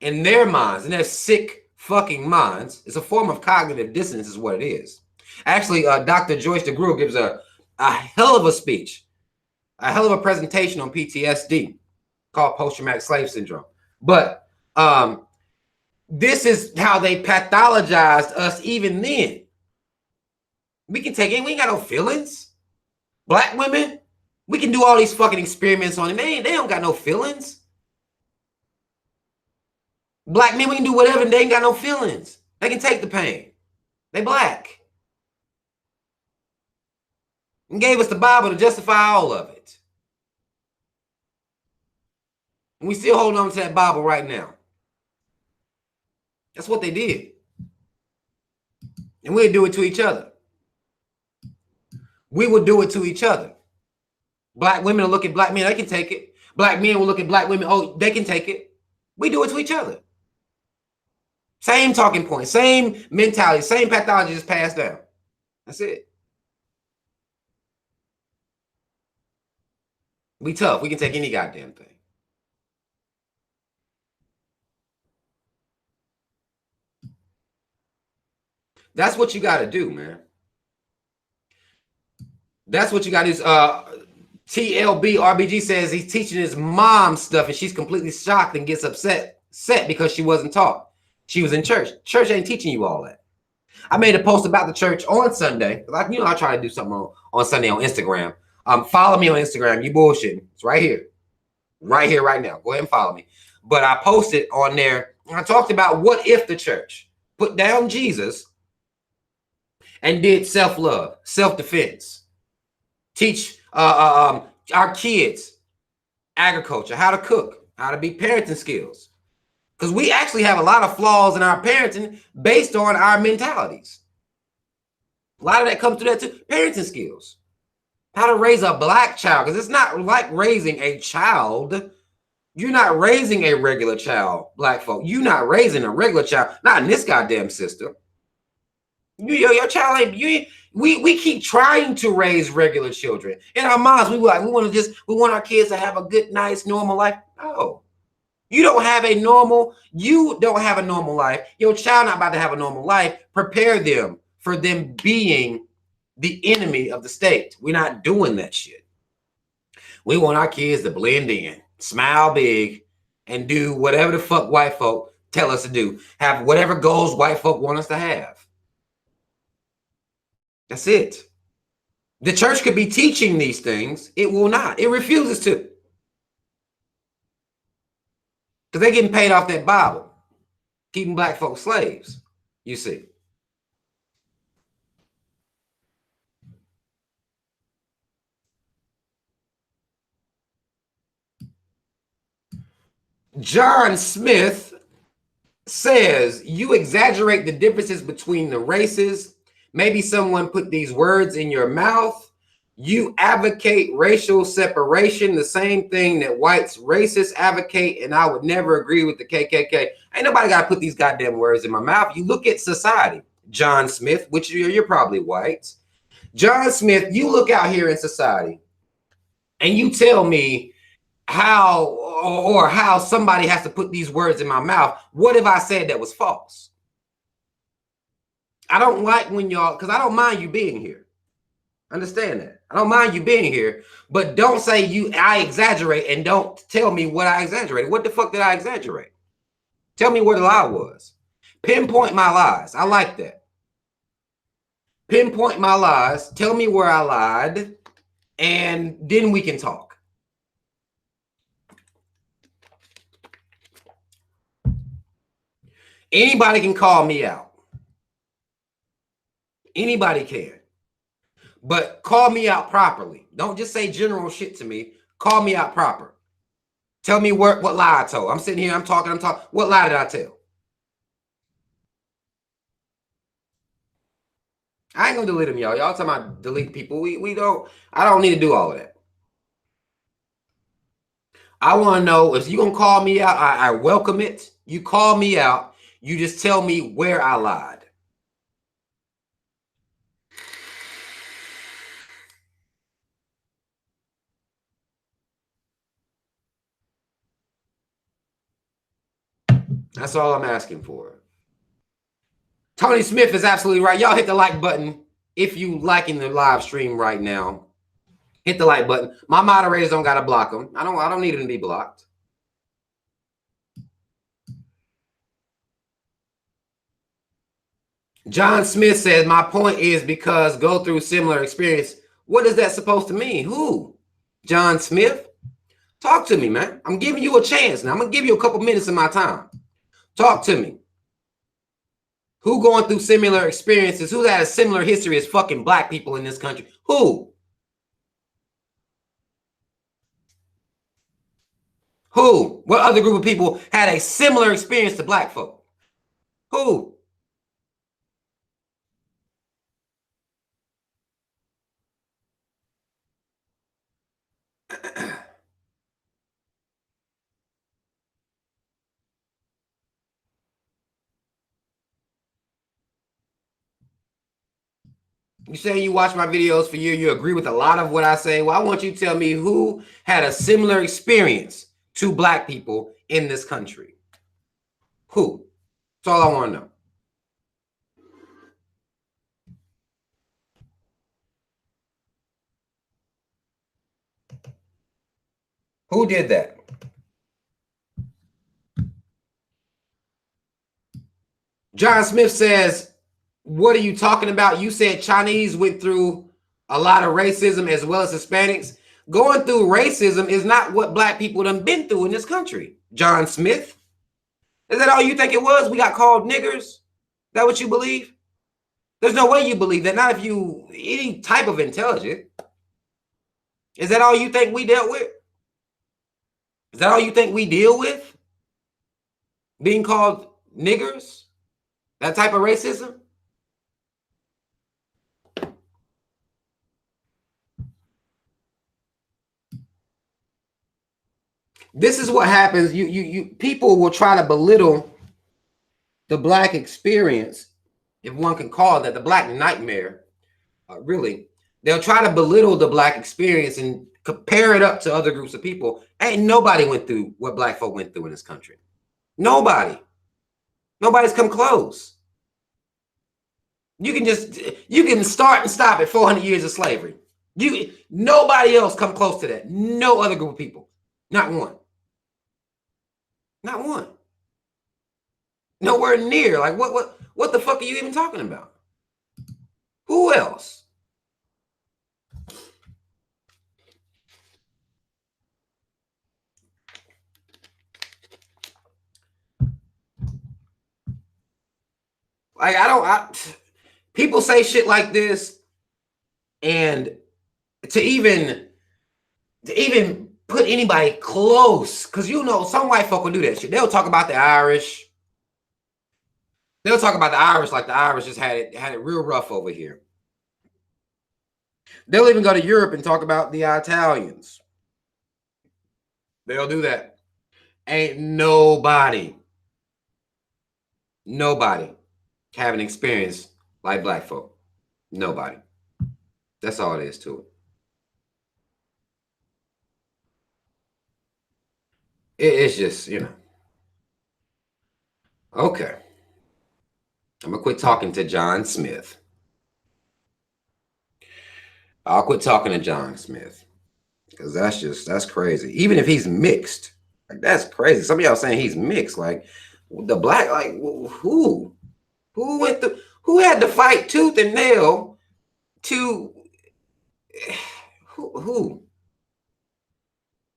in their minds, in their sick fucking minds. It's a form of cognitive dissonance is what it is. Actually, Dr. Joyce DeGruy gives a hell of a speech, a hell of a presentation on PTSD called post-traumatic slave syndrome. But this is how they pathologized us even then. We can take it. We ain't got no feelings. Black women, we can do all these fucking experiments on them. They don't got no feelings. Black men, we can do whatever, and they ain't got no feelings. They can take the pain. They black. And gave us the Bible to justify all of it. And we still hold on to that Bible right now. That's what they did. And we'll do it to each other. We will do it to each other. Black women will look at black men, they can take it. Black men will look at black women, oh, they can take it. We do it to each other. Same talking point, same mentality, same pathology is passed down. That's it. We tough. We can take any goddamn thing. That's what you got to do, man. That's what you got to do. TLB RBG says he's teaching his mom stuff and she's completely shocked and gets upset because she wasn't taught. She was in church. Church ain't teaching you all that. I made a post about the church on Sunday. Like, you know, I try to do something on Sunday on Instagram. Follow me on Instagram. You bullshitting. It's right here. Right here, right now. Go ahead and follow me. But I posted on there. And I talked about what if the church put down Jesus and did self-love, self-defense. Teach our kids agriculture, how to cook, how to be parenting skills. Because we actually have a lot of flaws in our parenting based on our mentalities. A lot of that comes through that too. Parenting skills. How to raise a black child. Because it's not like raising a child. You're not raising a regular child, black folk. You're not raising a regular child. Not in this goddamn system. Your child ain't. We keep trying to raise regular children. In our minds, we want our kids to have a good, nice, normal life. No. You don't have a normal life. Your child not about to have a normal life. Prepare them for them being the enemy of the state. We're not doing that shit. We want our kids to blend in, smile big, and do whatever the fuck white folk tell us to do. Have whatever goals white folk want us to have. That's it. The church could be teaching these things. It will not. It refuses to. Because they're getting paid off that Bible. Keeping black folks slaves, you see. John Smith says, you exaggerate the differences between the races. Maybe someone put these words in your mouth. You advocate racial separation, the same thing that whites racists advocate, and I would never agree with the KKK. Ain't nobody got to put these goddamn words in my mouth. You look at society. John Smith, which you're probably whites. John Smith, you look out here in society, and you tell me how somebody has to put these words in my mouth. What if I said that was false? I don't like when y'all, because I don't mind you being here. Understand that. I don't mind you being here, but don't say I exaggerate and don't tell me what I exaggerated. What the fuck did I exaggerate? Tell me where the lie was. Pinpoint my lies. I like that. Pinpoint my lies. Tell me where I lied, and then we can talk. Anybody can call me out. Anybody can. But call me out properly. Don't just say general shit to me. Call me out proper. Tell me what lie I told. I'm sitting here, I'm talking. What lie did I tell? I ain't gonna delete them, y'all. Y'all talking about delete people. I don't need to do all of that. I want to know if you gonna call me out, I welcome it. You call me out, you just tell me where I lied. That's all I'm asking for. Tony Smith is absolutely right. Y'all hit the like button if you liking the live stream right now. Hit the like button. My moderators don't gotta block them. I don't need them to be blocked. John Smith says, my point is because go through similar experience. What is that supposed to mean? Who? John Smith? Talk to me, man. I'm giving you a chance now. I'm gonna give you a couple minutes of my time. Talk to me. Who going through similar experiences? Who had a similar history as fucking black people in this country? Who? Who? What other group of people had a similar experience to black folk? Who? You say you watch my videos for you agree with a lot of what I say. Well, I want you to tell me who had a similar experience to black people in this country. Who? That's all I want to know. Who did that? John Smith says, what are you talking about? You said Chinese went through a lot of racism as well as Hispanics. Going through racism is not what black people done been through in this country. John Smith. Is that all you think it was? We got called niggers? Is that what you believe? There's no way you believe that. Not if you any type of intelligent. Is that all you think we dealt with? Is that all you think we deal with? Being called niggers? That type of racism? This is what happens. You people will try to belittle the black experience, if one can call it that, the black nightmare. Really, they'll try to belittle the black experience and compare it up to other groups of people. Ain't nobody went through what black folk went through in this country. Nobody. Nobody's come close. You can start and stop at 400 years of slavery. Nobody else come close to that. No other group of people. Not one. Not one. Nowhere near. Like what the fuck are you even talking about? Who else? Like people say shit like this, and to even put anybody close, because some white folk will do that shit. They'll talk about the Irish. They'll talk about the Irish like the Irish just had it real rough over here. They'll even go to Europe and talk about the Italians. They'll do that. Ain't nobody having experience like black folk. Nobody. That's all it is to it. It's just, you know. Okay. I'm going to quit talking to John Smith. I'll quit talking to John Smith. Because that's crazy. Even if he's mixed. Like, that's crazy. Some of y'all saying he's mixed. Like, the black, like, who? Who went through? Who had to fight tooth and nail to who?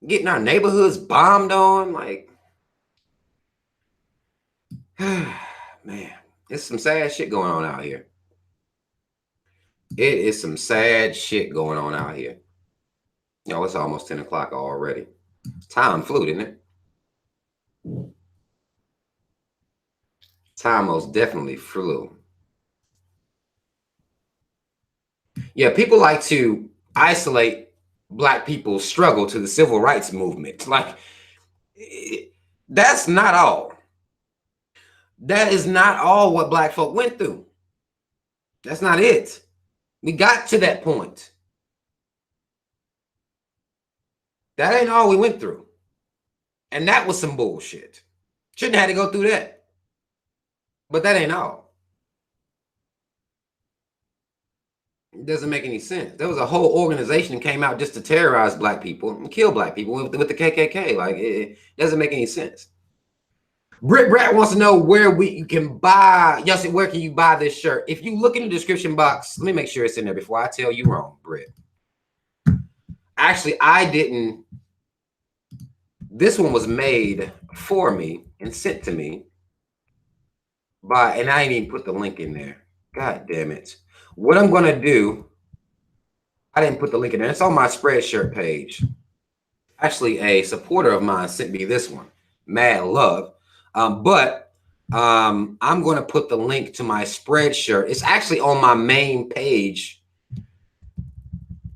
Getting our neighborhoods bombed on, like, man, it's some sad shit going on out here. It is some sad shit going on out here. Yo, it's almost 10 o'clock already. Time flew, didn't it? Time most definitely flew. Yeah, people like to isolate black people's struggle to the civil rights movement. Like, that's not all. That is not all what black folk went through. That's not it. We got to that point. That ain't all we went through. And that was some bullshit. Shouldn't have had to go through that. But that ain't all. It doesn't make any sense. There was a whole organization that came out just to terrorize black people and kill black people with the KKK. Like, it doesn't make any sense. Britt Brat wants to know where you can buy. Y'all said, where can you buy this shirt? If you look in the description box, let me make sure it's in there before I tell you wrong, Britt. Actually, I didn't. This one was made for me and sent to me by, and I didn't even put the link in there. God damn it. What I'm going to do, I didn't put the link in there. It's on my Spreadshirt page. Actually, a supporter of mine sent me this one, Mad Love. But I'm going to put the link to my Spreadshirt. It's actually on my main page.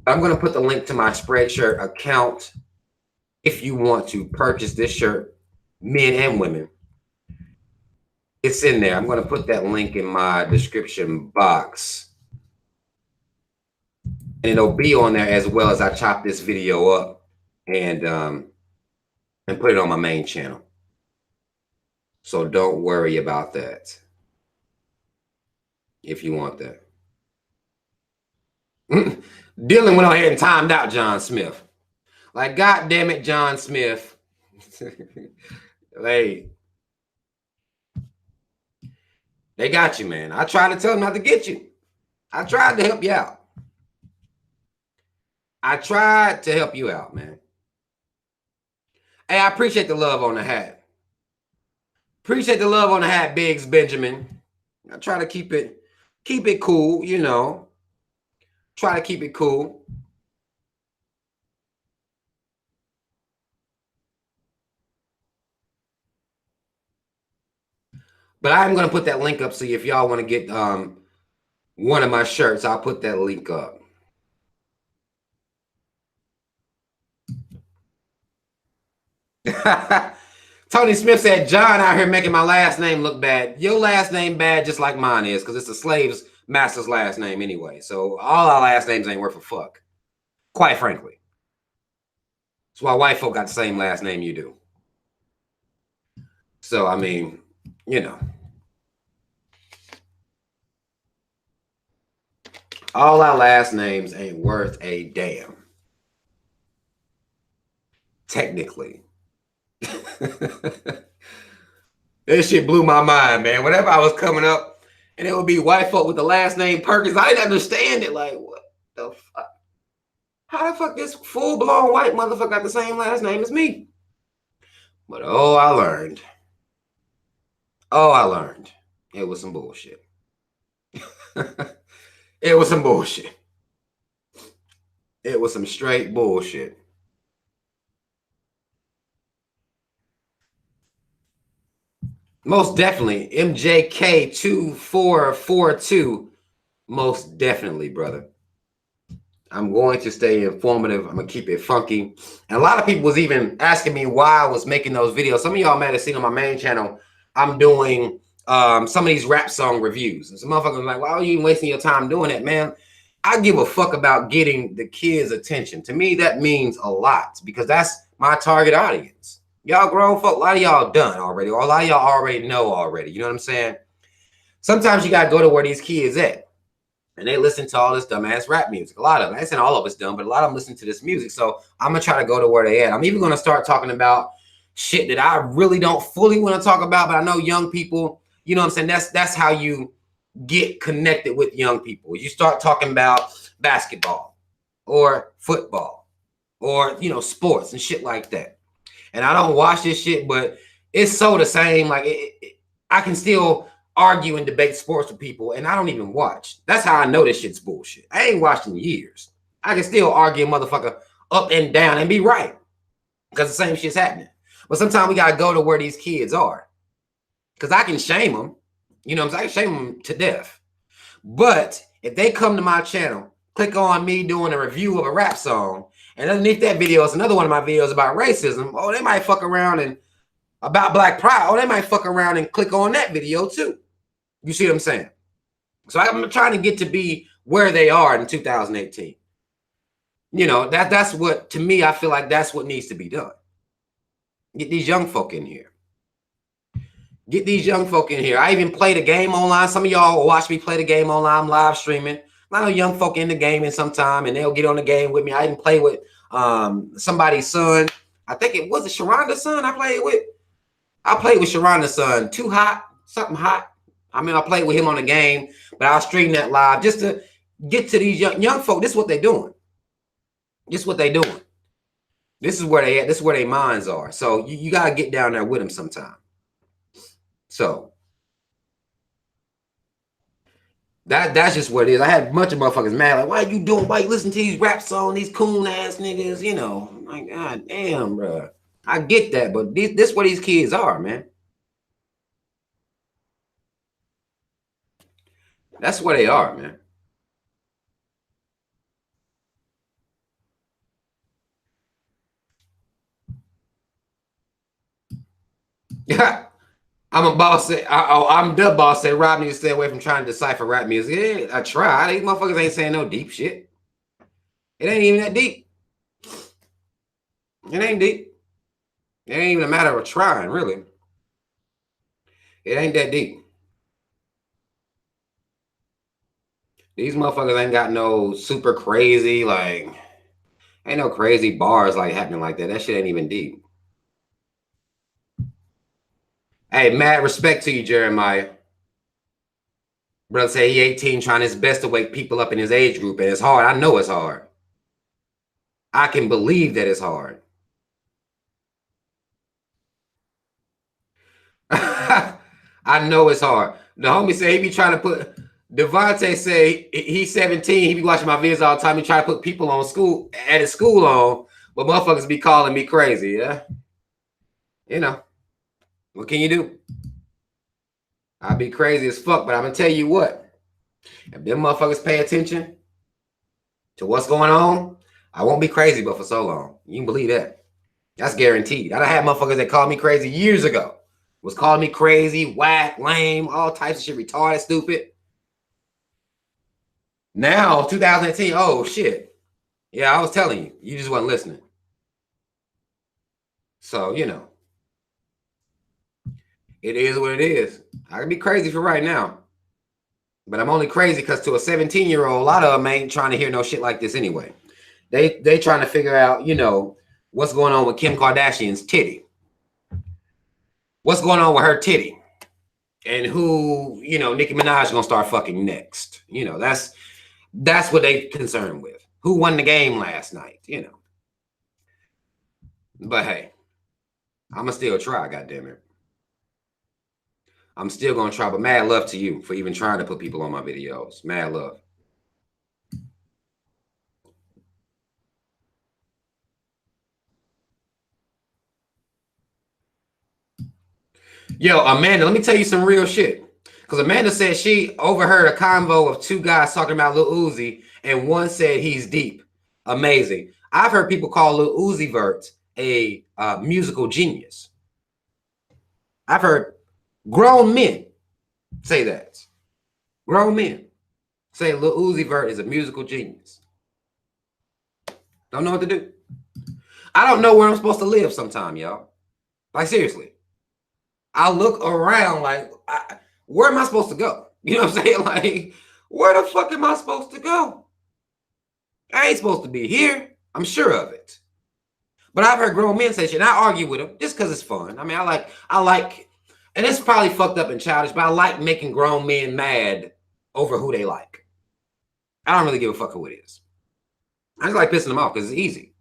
I'm going to put the link to my Spreadshirt account if you want to purchase this shirt, men and women. It's in there. I'm going to put that link in my description box. And it'll be on there as well as I chop this video up and put it on my main channel. So don't worry about that if you want that. Dylan went on ahead and timed out John Smith. Like, God damn it, John Smith. Hey, they got you, man. I tried to tell them not to get you. I tried to help you out. I tried to help you out, man. Hey, I appreciate the love on the hat. Appreciate the love on the hat, Biggs Benjamin. I try to keep it cool, you know. Try to keep it cool. But I'm going to put that link up, so if y'all want to get one of my shirts, I'll put that link up. Tony Smith said, John out here making my last name look bad. Your last name bad just like mine is, because it's a slave's master's last name anyway. So all our last names ain't worth a fuck, quite frankly. That's why white folk got the same last name you do. So, I mean, you know. All our last names ain't worth a damn. Technically. This shit blew my mind, man. Whenever I was coming up, and it would be white folk with the last name Perkins, I didn't understand it. Like, what the fuck? How the fuck this full-blown white motherfucker got the same last name as me? But oh, I learned. Oh, I learned. It was some bullshit. It was some bullshit. It was some straight bullshit. Most definitely. MJK2442. Most definitely, brother. I'm going to stay informative. I'm gonna keep it funky. And a lot of people was even asking me why I was making those videos. Some of y'all might have seen on my main channel, I'm doing some of these rap song reviews. And some motherfuckers are like, why are you even wasting your time doing that, man? I give a fuck about getting the kids' attention. To me, that means a lot because that's my target audience. Y'all grown folk, a lot of y'all done already, or a lot of y'all already know already. You know what I'm saying? Sometimes you gotta go to where these kids at. And they listen to all this dumbass rap music. A lot of them. I ain't saying all of it's dumb, but a lot of them listen to this music. So I'm gonna try to go to where they at. I'm even gonna start talking about shit that I really don't fully want to talk about, but I know young people, you know what I'm saying? That's how you get connected with young people. You start talking about basketball or football or sports and shit like that. And I don't watch this shit, but it's so the same. Like I can still argue and debate sports with people, and I don't even watch. That's how I know this shit's bullshit. I ain't watched in years. I can still argue, motherfucker, up and down and be right because the same shit's happening. But sometimes we gotta go to where these kids are because I can shame them. You know what I'm saying? I can shame them to death. But if they come to my channel, click on me doing a review of a rap song, and underneath that video is another one of my videos about racism. Oh, they might fuck around and about Black Pride. Oh, they might fuck around and click on that video too. You see what I'm saying? So I'm trying to get to be where they are in 2018. That's what, to me, I feel like that's what needs to be done. Get these young folk in here. Get these young folk in here. I even play the game online. Some of y'all will watch me play the game online. I'm live streaming. A lot of young folk in the game in some time, and they'll get on the game with me. I even play with somebody's son. I think it was Sharonda's son I played with. I played with Sharonda's son. Too hot, something hot. I mean, I played with him on the game, but I'll stream that live just to get to these young folk. This is what they're doing. This is what they're doing. This is where they at. This is where their minds are. So you got to get down there with them sometime. So that's just what it is. I had a bunch of motherfuckers mad, like, why you doing? Why you listen to these rap songs, these coon ass niggas? I'm like, God damn, bro. I get that, but this where these kids are, man. That's where they are, man. Yeah. I'm a boss. I'm the boss. Said Rob needs to stay away from trying to decipher rap music. Yeah, I try. These motherfuckers ain't saying no deep shit. It ain't even that deep. It ain't deep. It ain't even a matter of trying, really. It ain't that deep. These motherfuckers ain't got no super crazy, like, ain't no crazy bars like happening like that. That shit ain't even deep. Hey, mad respect to you, Jeremiah. Brother say he 18 trying his best to wake people up in his age group, and it's hard. I know it's hard. I can believe that it's hard. I know it's hard. The homie said he be trying to put, Devontae say he's 17. He be watching my videos all the time. He try to put people on school, at his school on, but motherfuckers be calling me crazy. Yeah. What can you do? I be crazy as fuck, but I'm going to tell you what. If them motherfuckers pay attention to what's going on, I won't be crazy, but for so long. You can believe that. That's guaranteed. I done had motherfuckers that called me crazy years ago. Was calling me crazy, whack, lame, all types of shit, retarded, stupid. Now, 2018, oh shit. Yeah, I was telling you. You just wasn't listening. So, it is what it is. I can be crazy for right now. But I'm only crazy because to a 17-year-old, a lot of them ain't trying to hear no shit like this anyway. They trying to figure out, what's going on with Kim Kardashian's titty. What's going on with her titty? And who, Nicki Minaj gonna start fucking next. That's what they concerned with. Who won the game last night, But hey, I'ma still try, goddammit. I'm still gonna try, but mad love to you for even trying to put people on my videos. Mad love. Yo, Amanda, let me tell you some real shit. Because Amanda said she overheard a convo of two guys talking about Lil Uzi, and one said he's deep. Amazing. I've heard people call Lil Uzi Vert a musical genius. I've heard grown men say that. Grown men say Lil Uzi Vert is a musical genius. Don't know what to do. I don't know where I'm supposed to live sometime, y'all. Like, seriously. I look around like, where am I supposed to go? You know what I'm saying? Like, where the fuck am I supposed to go? I ain't supposed to be here. I'm sure of it. But I've heard grown men say shit, and I argue with them just because it's fun. I mean, I like, and it's probably fucked up and childish, but I like making grown men mad over who they like. I don't really give a fuck who it is. I just like pissing them off because it's easy.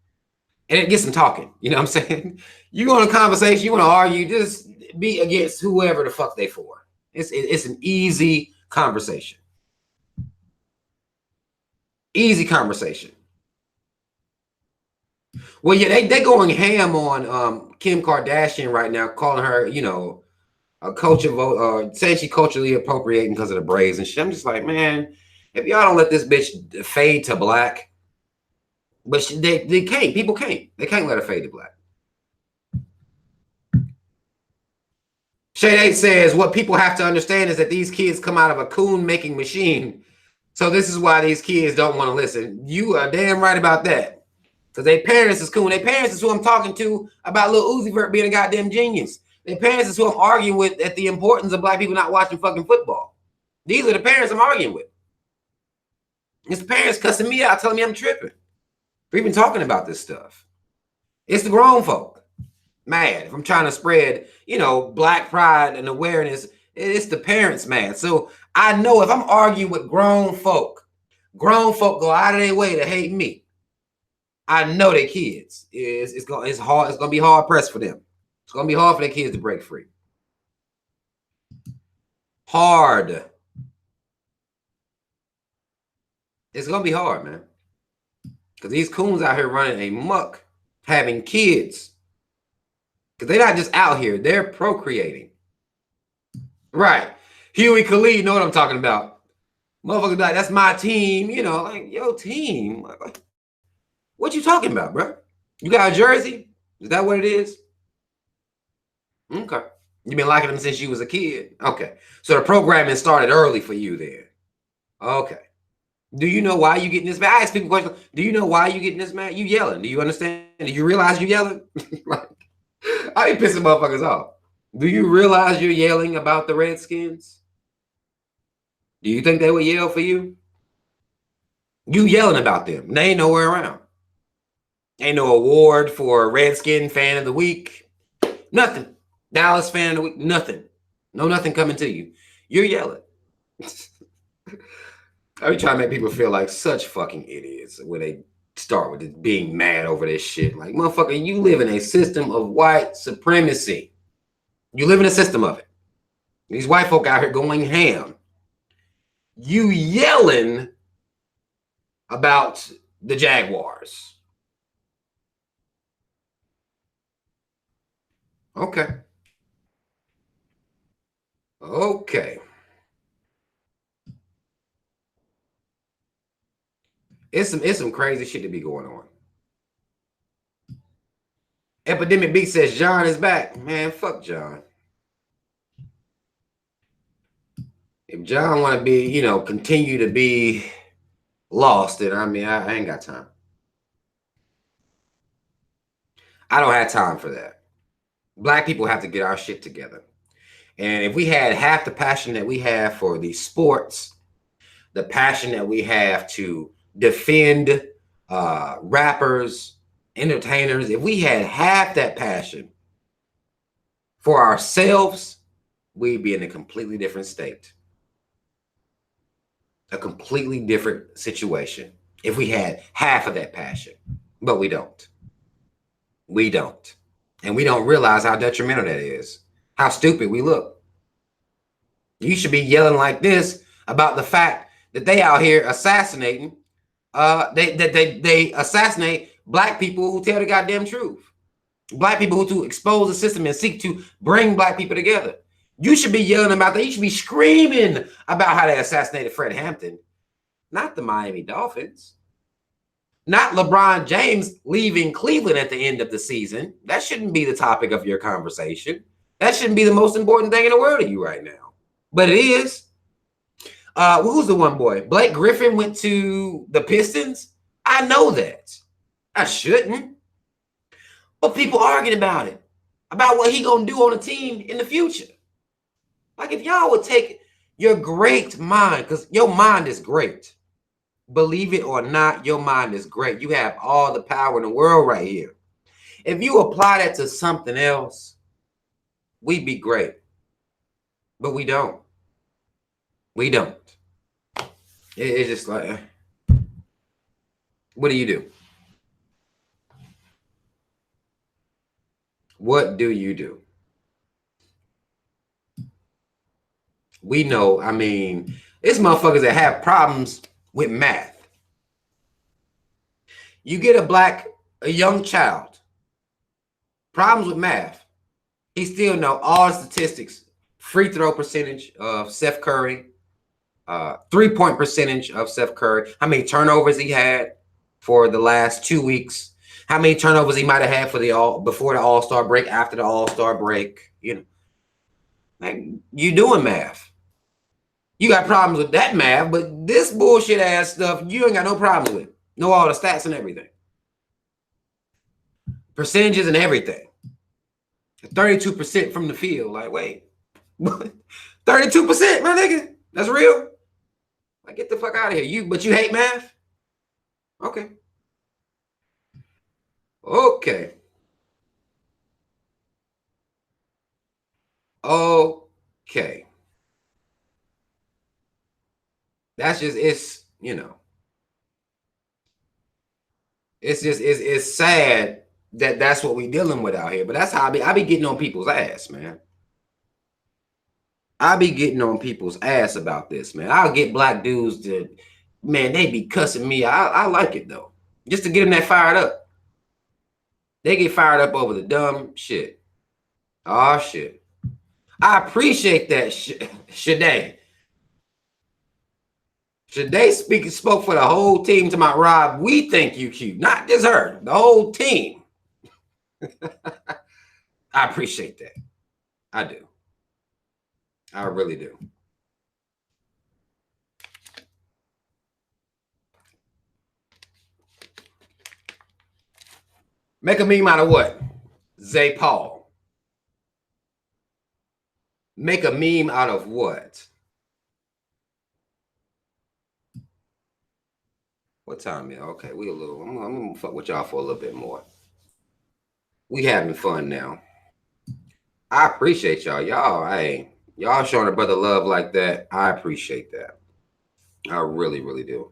And it gets them talking. You know what I'm saying? You go in a conversation, you want to argue, just be against whoever the fuck they for. It's an easy conversation. Easy conversation. Well, yeah, they going ham on Kim Kardashian right now, calling her, you know, a culture, saying she culturally appropriating because of the braids and shit. I'm just like, man, if y'all don't let this bitch fade to black, but they can't. People can't. They can't let her fade to black. Shade 8 says, what people have to understand is that these kids come out of a coon-making machine. So this is why these kids don't want to listen. You are damn right about that. Because their parents is coon. Their parents is who I'm talking to about Lil Uzi Vert being a goddamn genius. Their parents is who I'm arguing with at the importance of black people not watching fucking football. These are the parents I'm arguing with. It's the parents cussing me out, telling me I'm tripping. We've been talking about this stuff. It's the grown folk mad. If I'm trying to spread, you know, black pride and awareness, it's the parents mad. So I know if I'm arguing with grown folk go out of their way to hate me. I know their kids. It's gonna be hard pressed for them. It's gonna be hard for their kids to break free. Hard. It's gonna be hard, man. Because these coons out here running a muck, having kids. Because they're not just out here, they're procreating. Right. Huey Khalid, know what I'm talking about. Motherfuckers like, that's my team. You know, like, yo, team. What you talking about, bro? You got a jersey? Is that what it is? Okay. You've been liking them since you was a kid? Okay. So the programming started early for you then. Okay. Do you know why you getting this mad? I ask people questions. Do you know why you getting this mad? You yelling. Do you understand? Do you realize you yelling? Like, I be pissing motherfuckers off. Do you realize you're yelling about the Redskins? Do you think they would yell for you? You yelling about them. They ain't nowhere around. Ain't no award for Redskin Fan of the Week. Nothing. Dallas Fan of the Week. Nothing. No nothing coming to you. You're yelling. I be trying to make people feel like such fucking idiots when they start with it, being mad over this shit. Like, motherfucker, you live in a system of white supremacy. You live in a system of it. These white folk out here going ham. You yelling about the Jaguars. Okay. Okay. It's some crazy shit to be going on. Epidemic B says John is back. Man, fuck John. If John want to be, you know, continue to be lost, then I mean, I ain't got time. I don't have time for that. Black people have to get our shit together. And if we had half the passion that we have for these sports, the passion that we have to defend rappers, entertainers, if we had half that passion for ourselves, we'd be in a completely different state. A completely different situation if we had half of that passion. But we don't. We don't. And we don't realize how detrimental that is. How stupid we look. You should be yelling like this about the fact that they out here assassinating. They assassinate black people who tell the goddamn truth. Black people who to expose the system and seek to bring black people together. You should be yelling about that. You should be screaming about how they assassinated Fred Hampton, not the Miami Dolphins. Not LeBron James leaving Cleveland at the end of the season. That shouldn't be the topic of your conversation. That shouldn't be the most important thing in the world to you right now. But it is. Who's the one boy? Blake Griffin went to the Pistons. I know that. I shouldn't. But people arguing about it, about what he gonna do on the team in the future. Like if y'all would take your great mind, because your mind is great. Believe it or not, your mind is great. You have all the power in the world right here. If you apply that to something else, we'd be great. But we don't. We don't. It's just like, what do you do? What do you do? We know, I mean, it's motherfuckers that have problems with math. You get a young child, problems with math. He still know all the statistics, free throw percentage of Steph Curry, 3-point percentage of Steph Curry, how many turnovers he had for the last 2 weeks, how many turnovers he might have had for before the All-Star break, after the All-Star break. You know, like, you doing math. You got problems with that math, but this bullshit ass stuff, you ain't got no problems with. Know all the stats and everything. Percentages and everything. 32% from the field. Like, wait. 32%, my nigga? That's real? Like, get the fuck out of here. But you hate math? Okay. Okay. Okay. That's just, it's, you know, it's sad that that's what we dealing with out here. But that's how I be getting on people's ass, man. I be getting on people's ass about this, man. I'll get black dudes to, man, they be cussing me. I like it, though. Just to get them that fired up. They get fired up over the dumb shit. Oh, shit. I appreciate that shit. Shade. Shade spoke for the whole team to my Rob. We think you cute. Not just her. The whole team. I appreciate that. I do. I really do. Make a meme out of what? Zay Paul. Make a meme out of what? What time is it? Okay, we a little. I'm gonna fuck with y'all for a little bit more. We having fun now. I appreciate y'all. Y'all showing a brother love like that. I appreciate that. I really, really do.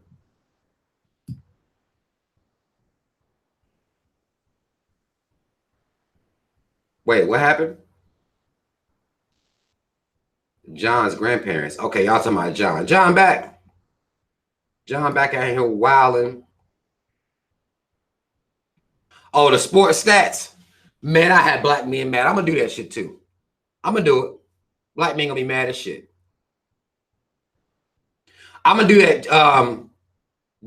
Wait, what happened? John's grandparents. Okay, y'all talking about John. John back. John back out here wilding. Oh, the sports stats. Man, I had black men mad. I'm gonna do that shit too. I'm gonna do it. Black men gonna be mad as shit. I'm gonna do that.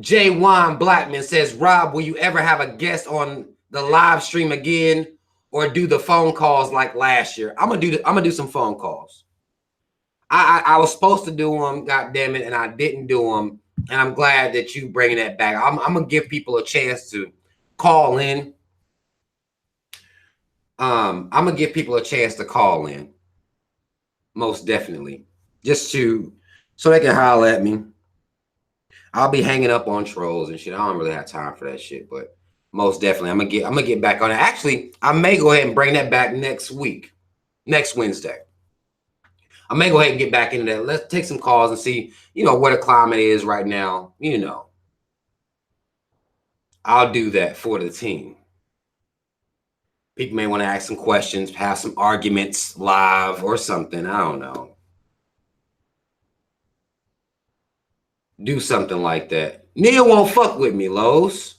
J. Juan Blackman says, Rob, will you ever have a guest on the live stream again, or do the phone calls like last year? I'm gonna do some phone calls. I was supposed to do them, god damn it, and I didn't do them. And I'm glad that you bringing that back. I'm gonna give people a chance to call in. I'm gonna give people a chance to call in. Most definitely, just so they can holler at me. I'll be hanging up on trolls and shit. I don't really have time for that shit, but most definitely, I'm gonna get back on it. Actually, I may go ahead and bring that back next week, next Wednesday. I may go ahead and get back into that. Let's take some calls and see, what the climate is right now. I'll do that for the team. People may want to ask some questions, have some arguments live or something. I don't know. Do something like that. Neil won't fuck with me, Lowe's.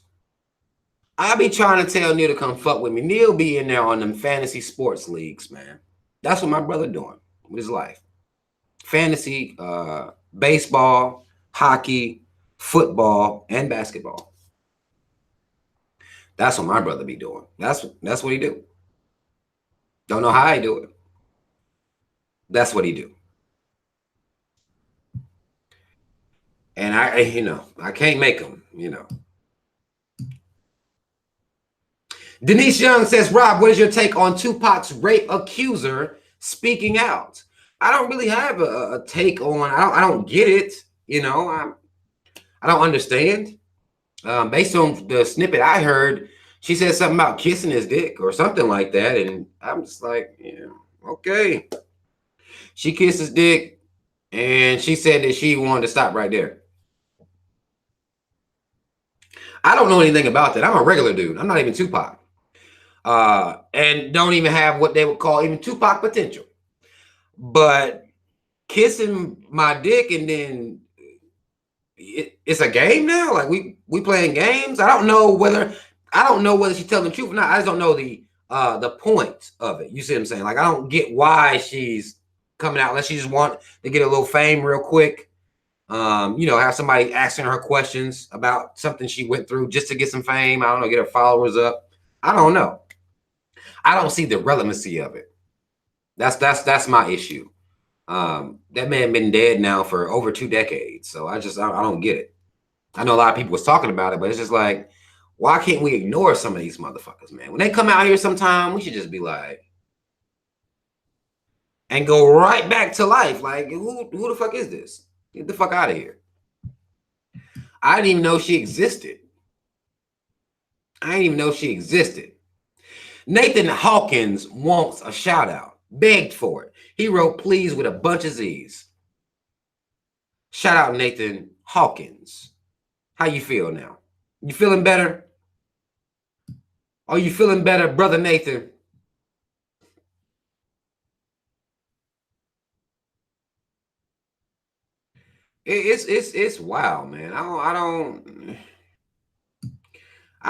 I be trying to tell Neil to come fuck with me. Neil be in there on them fantasy sports leagues, man. That's what my brother doing. with his life. Fantasy, baseball, hockey, football, and basketball. That's what my brother be doing. That's what he do. Don't know how he do it. That's what he do. And I can't make him, Denise Young says, Rob, what is your take on Tupac's rape accuser speaking out? I don't really have a take on. I don't get it. I don't understand. Based on the snippet I heard, she said something about kissing his dick or something like that, and I'm just like, yeah, okay. She kissed his dick, and she said that she wanted to stop right there. I don't know anything about that. I'm a regular dude. I'm not even Tupac. And don't even have what they would call even Tupac potential. But kissing my dick and then it's a game now. Like we playing games. I don't know whether she's telling the truth or not. I just don't know the point of it. You see what I'm saying? Like I don't get why she's coming out unless she just want to get a little fame real quick. Have somebody asking her questions about something she went through just to get some fame. I don't know, get her followers up. I don't know. I don't see the relevancy of it. That's my issue. That man been dead now for over 2 decades, so I don't get it. I know a lot of people was talking about it, but it's just like, why can't we ignore some of these motherfuckers, man? When they come out here sometime, we should just be like, and go right back to life. Like, who the fuck is this? Get the fuck out of here. I didn't even know she existed. Nathan Hawkins wants a shout out. Begged for it. He wrote please with a bunch of Z's. Shout out Nathan Hawkins. How you feel now? You feeling better? Are you feeling better, brother Nathan? It's wild, man. I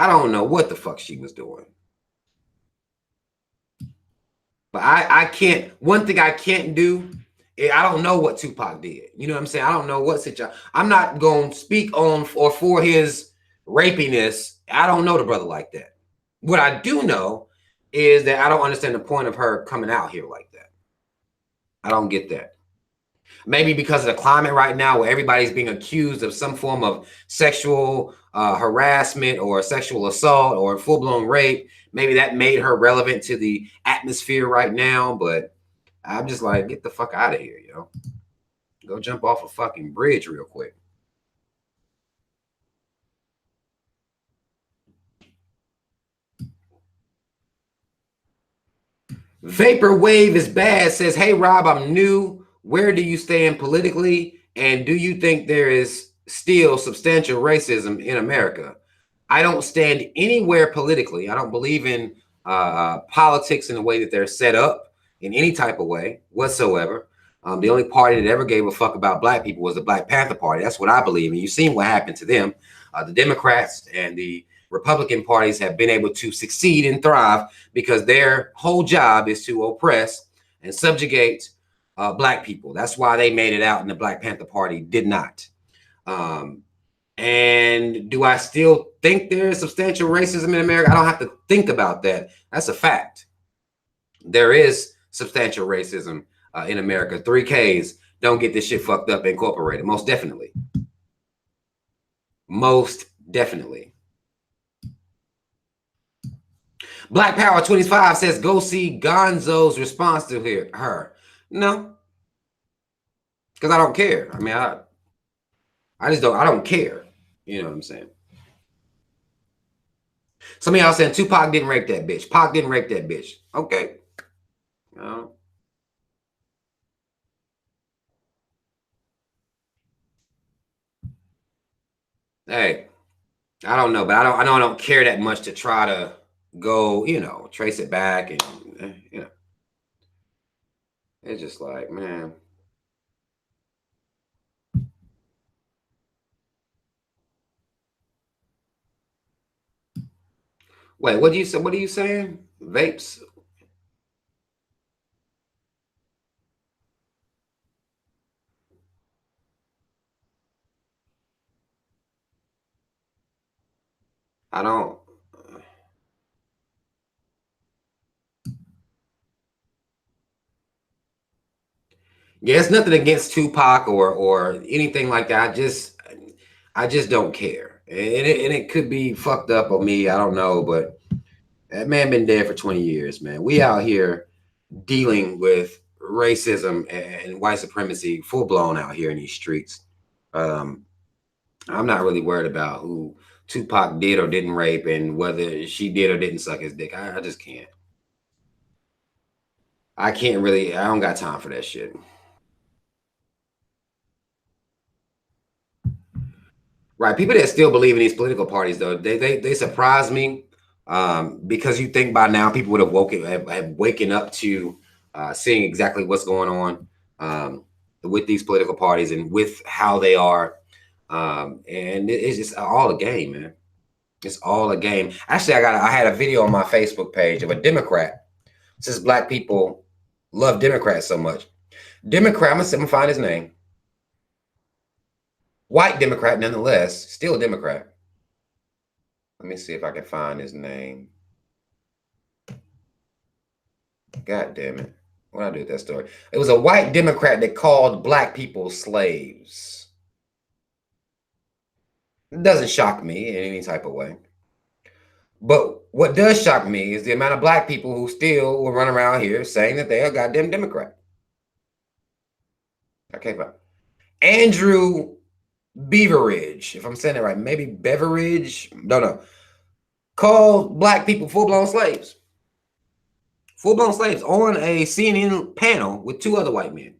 don't know what the fuck she was doing. But I can't. One thing I can't do. I don't know what Tupac did. You know what I'm saying? I don't know what situation. I'm not going to speak on or for his rapiness. I don't know the brother like that. What I do know is that I don't understand the point of her coming out here like that. I don't get that. Maybe because of the climate right now where everybody's being accused of some form of sexual harassment or sexual assault or full-blown rape. Maybe that made her relevant to the atmosphere right now. But I'm just like, get the fuck out of here, Go jump off a fucking bridge real quick. Vaporwave is bad says, hey, Rob, I'm new. Where do you stand politically? And do you think there is still substantial racism in America? I don't stand anywhere politically. I don't believe in politics in the way that they're set up in any type of way whatsoever. The only party that ever gave a fuck about black people was the Black Panther Party. That's what I believe. And you've seen what happened to them. The Democrats and the Republican parties have been able to succeed and thrive because their whole job is to oppress and subjugate black people. That's why they made it out and the Black Panther Party did not. And do I still think there is substantial racism in America? I don't have to think about that. That's a fact. There is substantial racism in America. 3Ks don't get this shit fucked up incorporated. Most definitely. Most definitely. Black Power 25 says, go see Gonzo's response to her. No. Because I don't care. I mean, I don't care. You know what I'm saying? Some of y'all saying Tupac didn't rape that bitch. Pac didn't rape that bitch. Okay. Hey, I don't know, but I don't care that much to try to go, trace it back and it's just like, man. Wait, what are you saying? Vapes? I don't. Yeah, it's nothing against Tupac or anything like that. I just don't care, and it could be fucked up on me. I don't know, but that man been dead for 20 years, man. We out here dealing with racism and white supremacy full blown out here in these streets. Um, I'm not really worried about who Tupac did or didn't rape and whether she did or didn't suck his dick. I just can't. I can't really. I don't got time for that shit. Right. People that still believe in these political parties, though, they surprise me because you think by now people would have have waken up to seeing exactly what's going on with these political parties and with how they are. And it's just all a game, man. It's all a game. Actually, I had a video on my Facebook page of a Democrat. Since black people love Democrats so much, Democrat. I'm gonna find his name. White Democrat, nonetheless, still a Democrat. Let me see if I can find his name. God damn it. What did I do with that story? It was a white Democrat that called black people slaves. It doesn't shock me in any type of way. But what does shock me is the amount of black people who still will run around here saying that they're a goddamn Democrat. Okay, but Andrew Beveridge, if I'm saying it right, maybe Beveridge, don't know, called black people full-blown slaves. Full-blown slaves on a CNN panel with two other white men.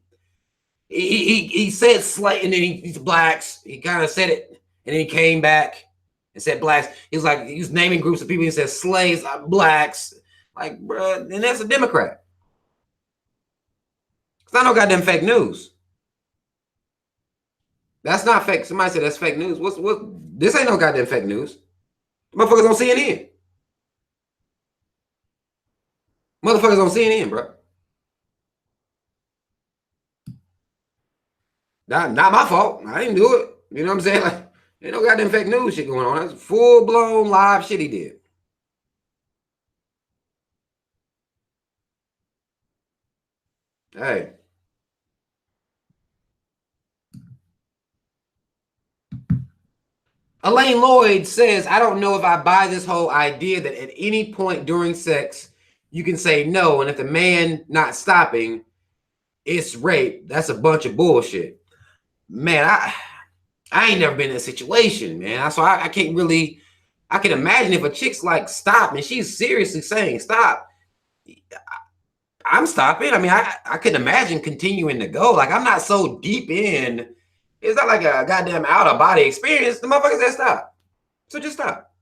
He said slave, and then he's blacks. He kind of said it, and then he came back and said blacks. He was naming groups of people. He said slaves, blacks. Like, bro, and that's a Democrat. It's not no goddamn fake news. That's not fake. Somebody said that's fake news. What? This ain't no goddamn fake news. Motherfuckers on CNN. Motherfuckers on CNN, bro. Not my fault. I didn't do it. You know what I'm saying? Like, ain't no goddamn fake news shit going on. That's full blown live shit he did. Hey. Elaine Lloyd says, I don't know if I buy this whole idea that at any point during sex, you can say no. And if the man not stopping, it's rape. That's a bunch of bullshit. Man, I ain't never been in a situation, man. So I can't really, I can imagine if a chick's like, stop, and she's seriously saying, stop, I'm stopping. I mean, I couldn't imagine continuing to go. Like, I'm not so deep in. It's not like a goddamn out of body experience. The motherfucker said stop. So just stop.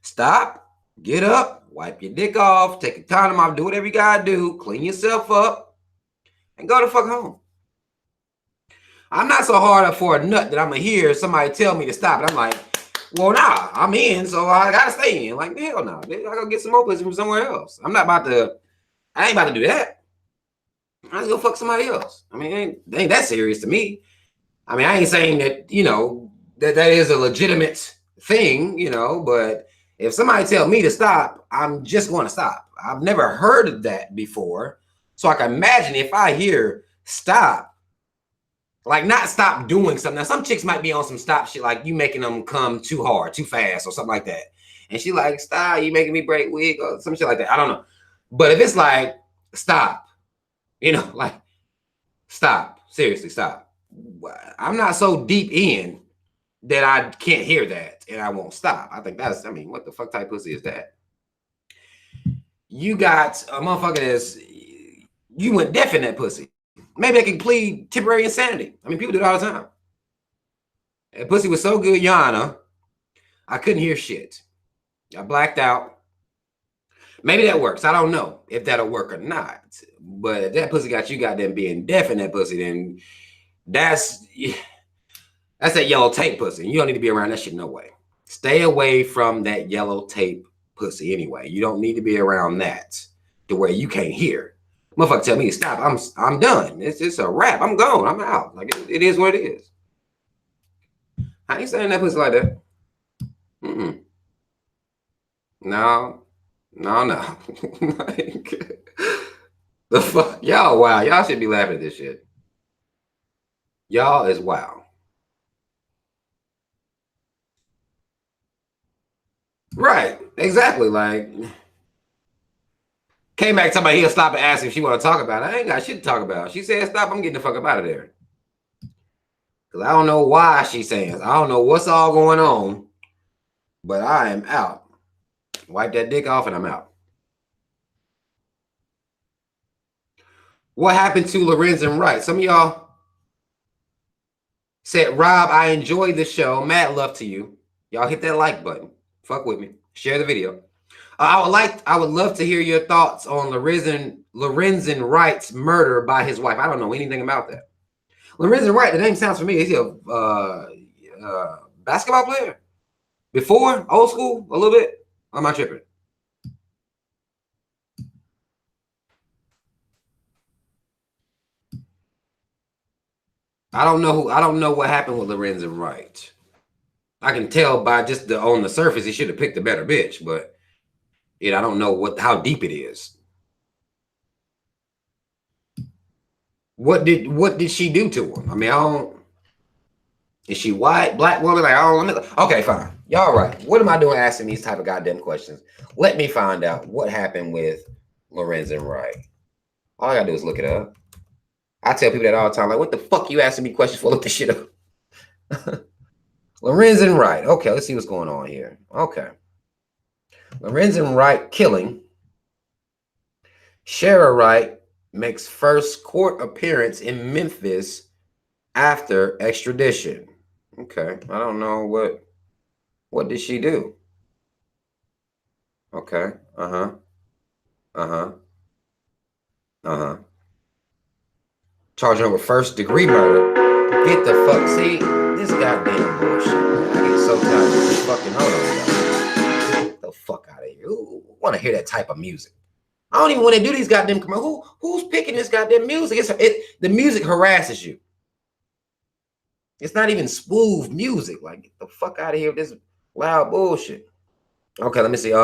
Stop, get up, wipe your dick off, take your time off, do whatever you gotta do, clean yourself up, and go the fuck home. I'm not so hard up for a nut that I'm gonna hear somebody tell me to stop. And I'm like, well, nah, I'm in, so I gotta stay in. Like, hell no, I gotta get some more pussy from somewhere else. I ain't about to do that. I just go fuck somebody else. I mean, it ain't that serious to me. I mean, I ain't saying that, that is a legitimate thing, but if somebody tell me to stop, I'm just going to stop. I've never heard of that before. So I can imagine if I hear stop, like not stop doing something. Now, some chicks might be on some stop shit, like you making them come too hard, too fast or something like that. And she like, stop, you making me break wig or some shit like that. I don't know. But if it's like, stop, like stop, seriously, stop. I'm not so deep in that I can't hear that and I won't stop. I think what the fuck type pussy is that? You got a motherfucker you went deaf in that pussy. Maybe they can plead temporary insanity. I mean, people do it all the time. That pussy was so good, Yana, I couldn't hear shit. I blacked out. Maybe that works. I don't know if that'll work or not. But if that pussy got you goddamn being deaf in that pussy, then that's that yellow tape pussy. You don't need to be around that shit no way. Stay away from that yellow tape pussy anyway. You don't need to be around that to where you can't hear. Motherfucker tell me to stop. I'm done. It's a wrap. I'm gone. I'm out. Like it is what it is. I ain't saying that pussy like that. No. Like, the fuck, y'all wow. Y'all should be laughing at this shit. Y'all is wow. Right. Exactly. Like, came back talking about he'll stop and ask if she want to talk about it. I ain't got shit to talk about. She said stop, I'm getting the fuck up out of there. Because I don't know why she's saying. I don't know what's all going on, but I am out. Wipe that dick off and I'm out. What happened to Lorenzen Wright? Some of y'all said, Rob, I enjoyed the show. Mad love to you. Y'all hit that like button. Fuck with me. Share the video. I would love to hear your thoughts on Lorenzen Wright's murder by his wife. I don't know anything about that. Lorenzen Wright, the name sounds familiar. Is he a basketball player? Before? Old school? A little bit? Or am I tripping? I don't know what happened with Lorenzen Wright. I can tell by just on the surface, he should have picked a better bitch, but I don't know how deep it is. What did she do to him? I mean, I don't. Is she white, black woman? Like, okay, fine. Y'all right. What am I doing asking these type of goddamn questions? Let me find out what happened with Lorenzen Wright. All I gotta do is look it up. I tell people that all the time. Like, what the fuck you asking me questions for? Look this shit up. Lorenzen Wright. Okay, let's see what's going on here. Okay. Lorenzen Wright killing. Shara Wright makes first court appearance in Memphis after extradition. Okay, I don't know what did she do? Okay, charging her with first-degree murder. Get the fuck, see, this goddamn bullshit. I get so tired of this fucking, hold on, y'all. Get the fuck out of here. Who want to hear that type of music? I don't even want to do these goddamn commercials. Who's picking this goddamn music? The music harasses you. It's not even smooth music. Like, get the fuck out of here with this loud bullshit. Okay, let me see.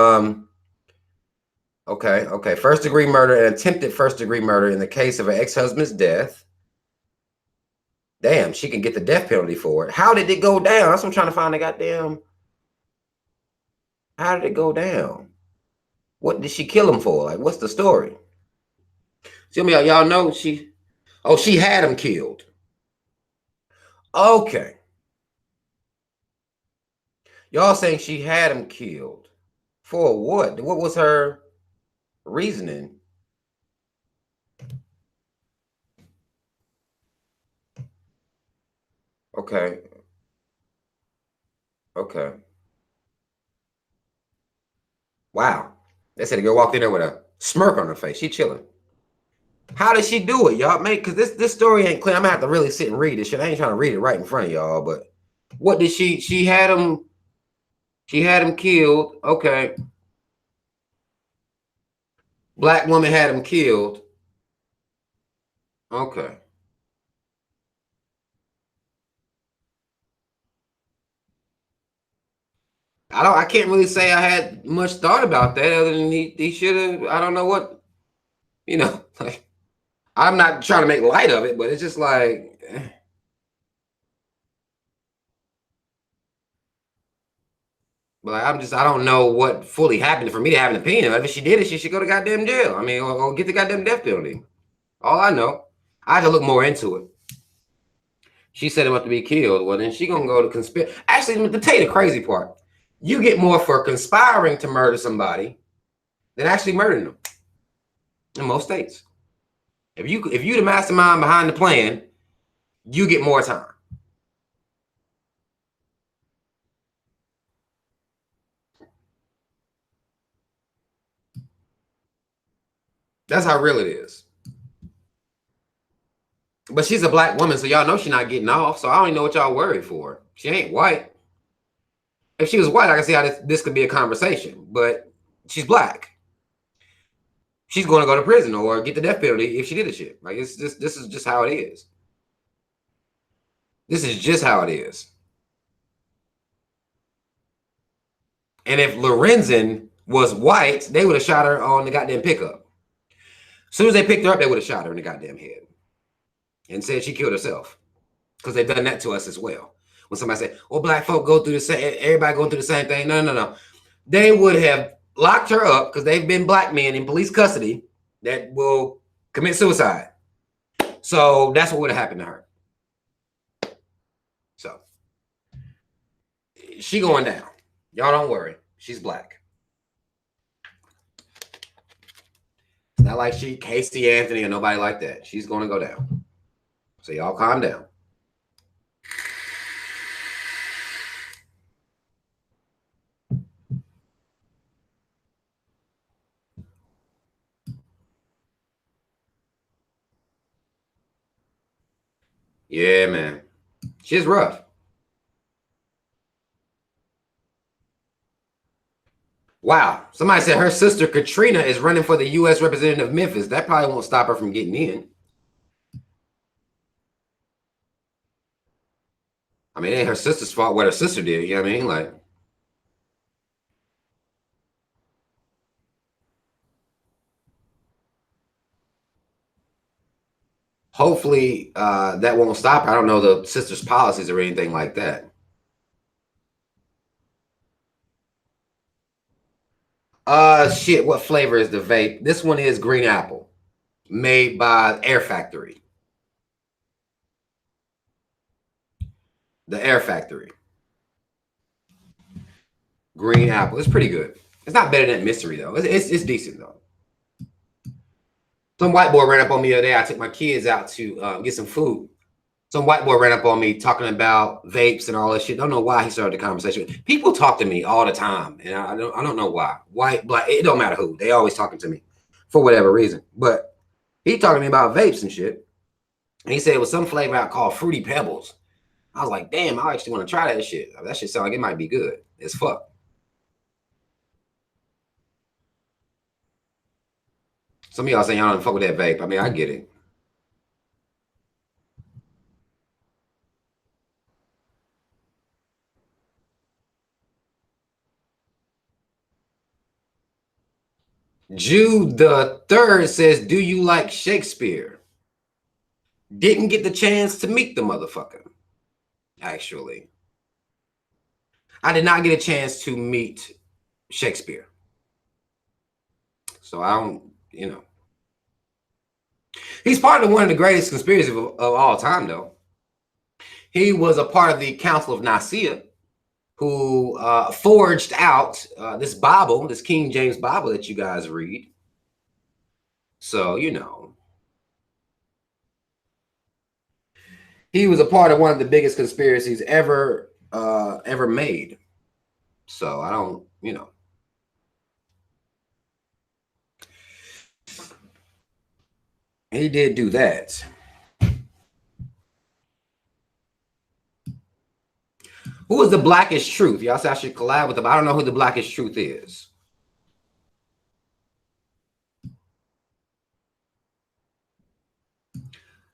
Okay. First-degree murder and attempted first-degree murder in the case of an ex-husband's death. Damn, she can get the death penalty for it. How did it go down? That's what I'm trying to find the goddamn. How did it go down? What did she kill him for? Like, what's the story? Tell me, y'all know she had him killed. Okay. Y'all saying she had him killed. For what? What was her reasoning? Okay. Wow. They said the girl walked in there with a smirk on her face. She chilling. How did she do it, y'all? Because this story ain't clear. I'm gonna have to really sit and read this shit. I ain't trying to read it right in front of y'all, but what did she had him? She had him killed. Okay. Black woman had him killed. Okay. I can't really say I had much thought about that other than he should have. I don't know what, like, I'm not trying to make light of it, but it's just like, but I don't know what fully happened for me to have an opinion. If she did it, she should go to goddamn jail. I mean, or get the goddamn death penalty. All I know, I had to look more into it. She set him up to be killed. Well, then she gonna go to conspire. Actually, to tell you the crazy part, you get more for conspiring to murder somebody than actually murdering them. In most states, if you the mastermind behind the plan, you get more time. That's how real it is. But she's a black woman, so y'all know she's not getting off. So I don't even know what y'all worried for. She ain't white. If she was white, I can see how this could be a conversation. But she's black. She's going to go to prison or get the death penalty if she did the shit. Like, this is just how it is. This is just how it is. And if Lorenzen was white, they would have shot her on the goddamn pickup. As soon as they picked her up, they would have shot her in the goddamn head and said she killed herself, because they've done that to us as well. When somebody say, well, black folk go through the same, everybody going through the same thing. No. They would have locked her up because they've been black men in police custody that will commit suicide. So that's what would have happened to her. So she going down. Y'all don't worry. She's black. It's not like she Casey Anthony or nobody like that. She's going to go down. So y'all calm down. Yeah, man. She's rough. Wow. Somebody said her sister Katrina is running for the U.S. representative of Memphis. That probably won't stop her from getting in. I mean, it ain't her sister's fault what her sister did. You know what I mean? Like, hopefully that won't stop her. I don't know the sister's policies or anything like that. Shit, what flavor is the vape? This one is green apple, made by Air Factory. The Air Factory. Green apple. It's pretty good. It's not better than Mystery, though. It's decent, though. Some white boy ran up on me the other day. I took my kids out to get some food. Some white boy ran up on me talking about vapes and all that shit. Don't know why he started the conversation. People talk to me all the time, and I don't know why. White, black, it don't matter who. They always talking to me for whatever reason. But he talking to me about vapes and shit. And he said it was some flavor out called Fruity Pebbles. I was like, damn, I actually want to try that shit. That shit sounds like it might be good as fuck. Some of y'all saying y'all don't fuck with that vape. I mean, I get it. Jude the Third says, do you like Shakespeare? Didn't get the chance to meet the motherfucker, actually. I did not get a chance to meet Shakespeare. So I don't, you know. He's part of one of the greatest conspiracies of all time, though. He was a part of the Council of Nicaea, who forged out this Bible, this King James Bible that you guys read. So, you know. He was a part of one of the biggest conspiracies ever made. So I don't, you know. He did do that. Who is the Blackest Truth? Y'all say I should collab with them. I don't know who the Blackest Truth is.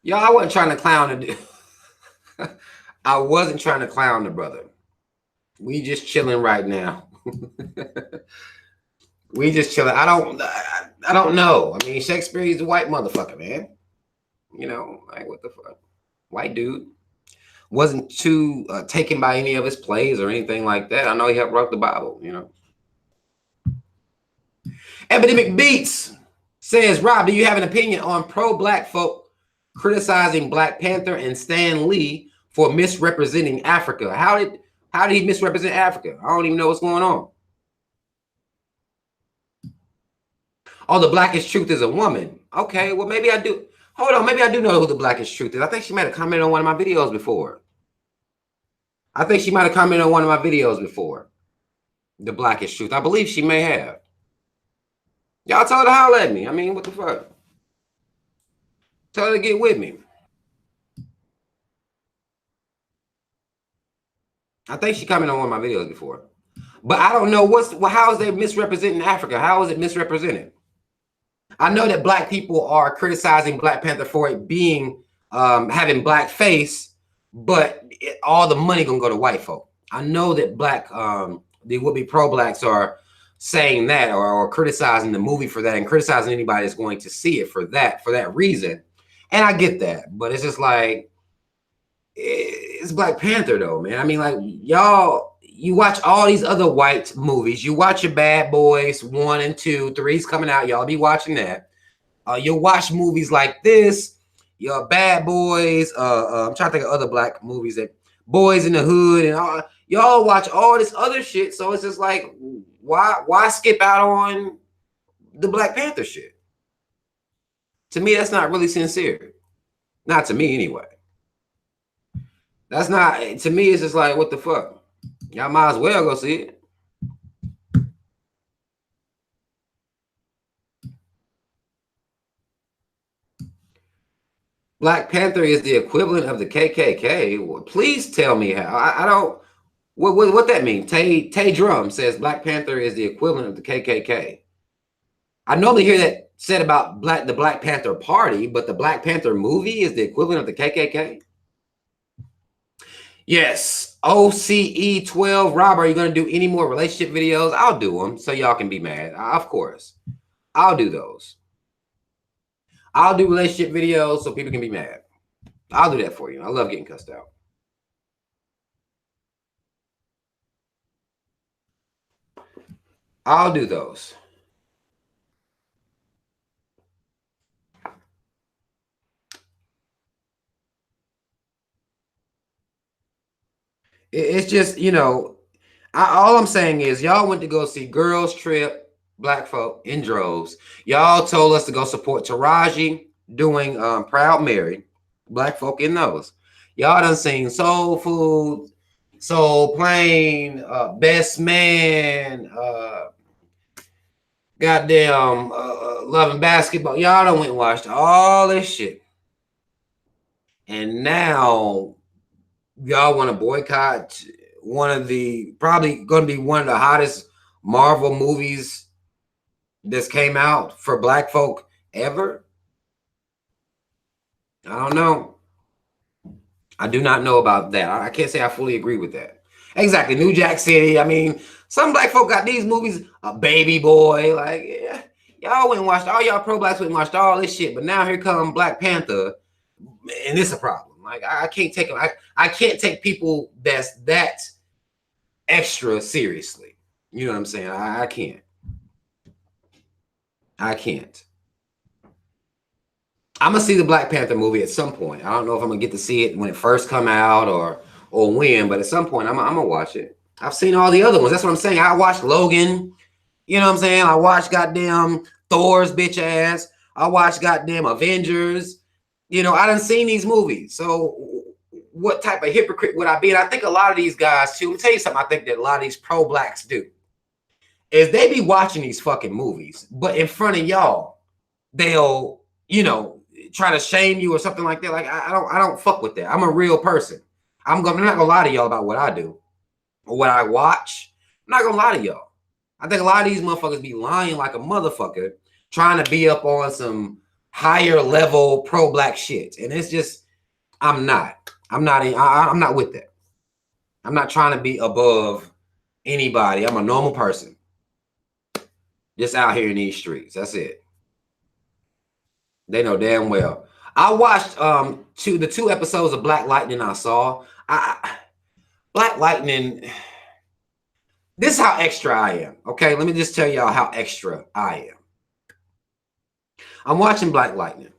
Y'all, I wasn't trying to clown I wasn't trying to clown the brother. We just chilling right now. We just chilling. I don't know. I mean, Shakespeare, he's a white motherfucker, man. You know, like what the fuck? White dude. Wasn't too taken by any of his plays or anything like that. I know he helped write the Bible, you know. Epidemic Beats says, Rob, do you have an opinion on pro-black folk criticizing Black Panther and Stan Lee for misrepresenting Africa? How did he misrepresent Africa? I don't even know what's going on. Oh, the Blackest Truth is a woman. Okay, well, maybe I do. Hold on, maybe I do know who the Blackest Truth is. I think she might have commented on one of my videos before. The Blackest Truth. I believe she may have. Y'all tell her to holler at me. I mean, what the fuck? Tell her to get with me. I think she commented on one of my videos before. But I don't know how is they misrepresenting Africa? How is it misrepresented? I know that Black people are criticizing Black Panther for it being having black face, but all the money gonna go to white folk. I know that the would-be pro-blacks are saying that or criticizing the movie for that and criticizing anybody that's going to see it for that reason. And I get that, but it's just like, it's Black Panther though, man. I mean, like, y'all, you watch all these other white movies. You watch your Bad Boys 1 and 2, 3's coming out. Y'all be watching that. You'll watch movies like this, your Bad Boys. I'm trying to think of other black movies, that Boys in the Hood, and all. Y'all watch all this other shit. So it's just like, why skip out on the Black Panther shit? To me, that's not really sincere. Not to me, anyway. That's not, to me, it's just like, what the fuck? Y'all might as well go see it. Black Panther is the equivalent of the KKK. Well, please tell me how. I don't, what that mean? Tay Drum says Black Panther is the equivalent of the KKK. I normally hear that said about the Black Panther Party, but the Black Panther movie is the equivalent of the KKK? Yes. OCE 12. Rob, are you going to do any more relationship videos? I'll do them so y'all can be mad. Of course. I'll do those. I'll do relationship videos so people can be mad. I'll do that for you. I love getting cussed out. I'll do those. It's just, you know, all I'm saying is y'all went to go see Girls Trip, Black folk in droves. Y'all told us to go support Taraji doing Proud Mary, Black folk in those. Y'all done seen Soul Food, Soul Plane, Best Man, goddamn Loving Basketball. Y'all done went and watched all this shit. And now y'all want to boycott one of the, probably going to be one of the hottest Marvel movies that's came out for black folk ever? I don't know. I do not know about that. I can't say I fully agree with that. Exactly. New Jack City. I mean, some black folk got these movies, Baby Boy. Like, yeah, y'all went and watched, all y'all pro-blacks went and watched all this shit. But now here come Black Panther, and it's a problem. Like, I can't take them. I can't take people that's that extra seriously. You know what I'm saying? I can't. I can't. I'm gonna see the Black Panther movie at some point. I don't know if I'm gonna get to see it when it first come out or when, but at some point I'm gonna watch it. I've seen all the other ones. That's what I'm saying. I watched Logan. You know what I'm saying? I watched goddamn Thor's bitch ass. I watched goddamn Avengers. You know, I done seen these movies. So what type of hypocrite would I be? And I think a lot of these guys too, let me tell you something I think that a lot of these pro-blacks do, is they be watching these fucking movies, but in front of y'all, they'll, you know, try to shame you or something like that. Like, I don't fuck with that. I'm a real person. I'm not gonna lie to y'all about what I do or what I watch. I'm not gonna lie to y'all. I think a lot of these motherfuckers be lying like a motherfucker, trying to be up on some higher level pro-black shit. And it's just, I'm not with that. I'm not trying to be above anybody. I'm a normal person. Just out here in these streets. That's it. They know damn well. I watched the two episodes of Black Lightning I saw. Black Lightning, this is how extra I am. Okay, let me just tell y'all how extra I am. I'm watching Black Lightning.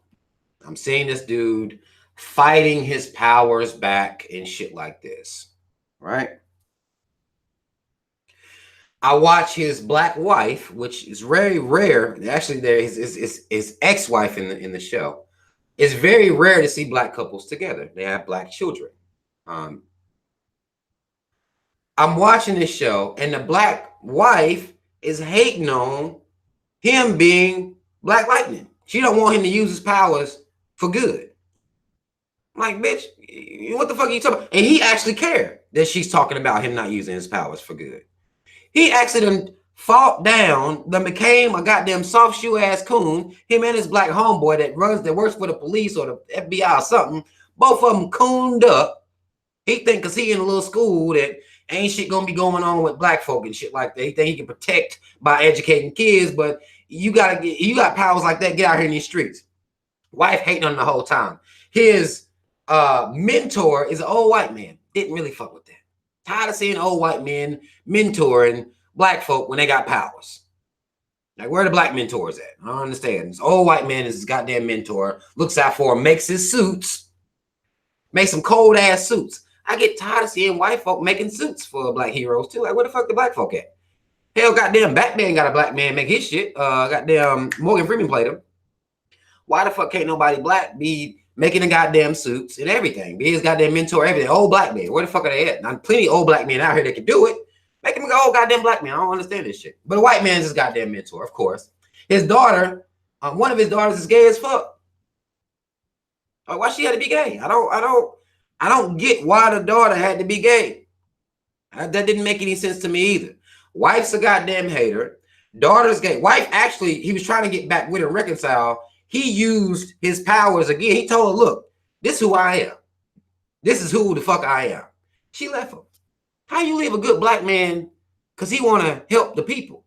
I'm seeing this dude fighting his powers back and shit like this, right? I watch his black wife, which is very rare. Actually, there is his ex-wife in the show. It's very rare to see black couples together. They have black children. I'm watching this show, and the black wife is hating on him being Black Lightning. She don't want him to use his powers for good. I'm like, bitch, what the fuck are you talking about? And he actually cared that she's talking about him not using his powers for good. He actually done fought down, then became a goddamn soft shoe ass coon. Him and his black homeboy that works for the police or the FBI or something. Both of them cooned up. He think because he in a little school that ain't shit gonna be going on with black folk and shit like that. He think he can protect by educating kids, but you got powers like that, get out here in these streets. Wife hating on him the whole time. His mentor is an old white man. Didn't really fuck with that. Tired of seeing old white men mentoring black folk when they got powers. Like, where are the black mentors at? I don't understand. This old white man is his goddamn mentor, looks out for him, makes his suits, makes some cold ass suits. I get tired of seeing white folk making suits for black heroes too. Like, where the fuck the black folk at? Hell, goddamn, Batman got a black man make his shit. Goddamn, Morgan Freeman played him. Why the fuck can't nobody black be making the goddamn suits and everything? Be his goddamn mentor, everything. Old black man. Where the fuck are they at? Now, plenty of old black men out here that can do it. Make him go, old goddamn black man. I don't understand this shit. But a white man's his goddamn mentor, of course. His daughter, one of his daughters is gay as fuck. Why she had to be gay? I don't get why the daughter had to be gay. That didn't make any sense to me either. Wife's a goddamn hater. Daughter's gay. Wife, actually, he was trying to get back with her, reconcile. He used his powers again. He told her, look, this is who I am. This is who the fuck I am. She left him. How you leave a good black man because he want to help the people?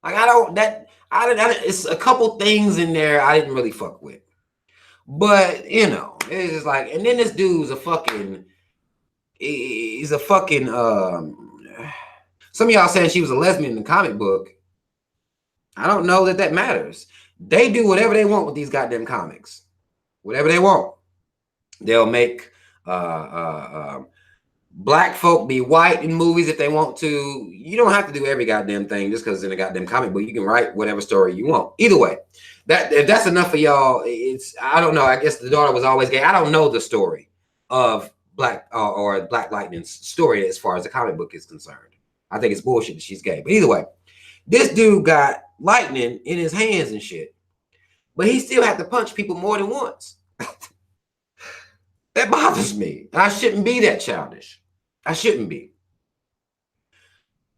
Like, it's a couple things in there I didn't really fuck with. But, you know, it's just like, and then this dude's he's a fucking, some of y'all saying she was a lesbian in the comic book. I don't know that matters. They do whatever they want with these goddamn comics. Whatever they want. They'll make black folk be white in movies if they want to. You don't have to do every goddamn thing just because it's in a goddamn comic book. You can write whatever story you want. Either way, if that's enough for y'all, I don't know. I guess the daughter was always gay. I don't know the story of Black or Black Lightning's story as far as the comic book is concerned. I think it's bullshit that she's gay. But either way, this dude got lightning in his hands and shit, but he still had to punch people more than once. That bothers me. I shouldn't be that childish. I shouldn't be.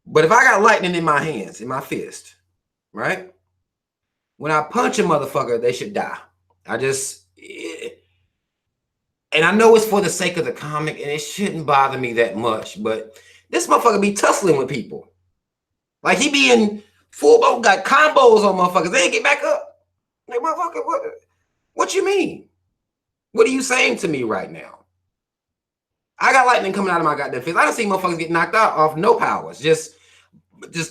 But if I got lightning in my hands, in my fist, right? When I punch a motherfucker, they should die. And I know it's for the sake of the comic, and it shouldn't bother me that much, but this motherfucker be tussling with people. Like, he be in full boat, got combos on motherfuckers. They ain't get back up. Like, motherfucker, what you mean? What are you saying to me right now? I got lightning coming out of my goddamn fist. I don't see motherfuckers get knocked out off no powers. Just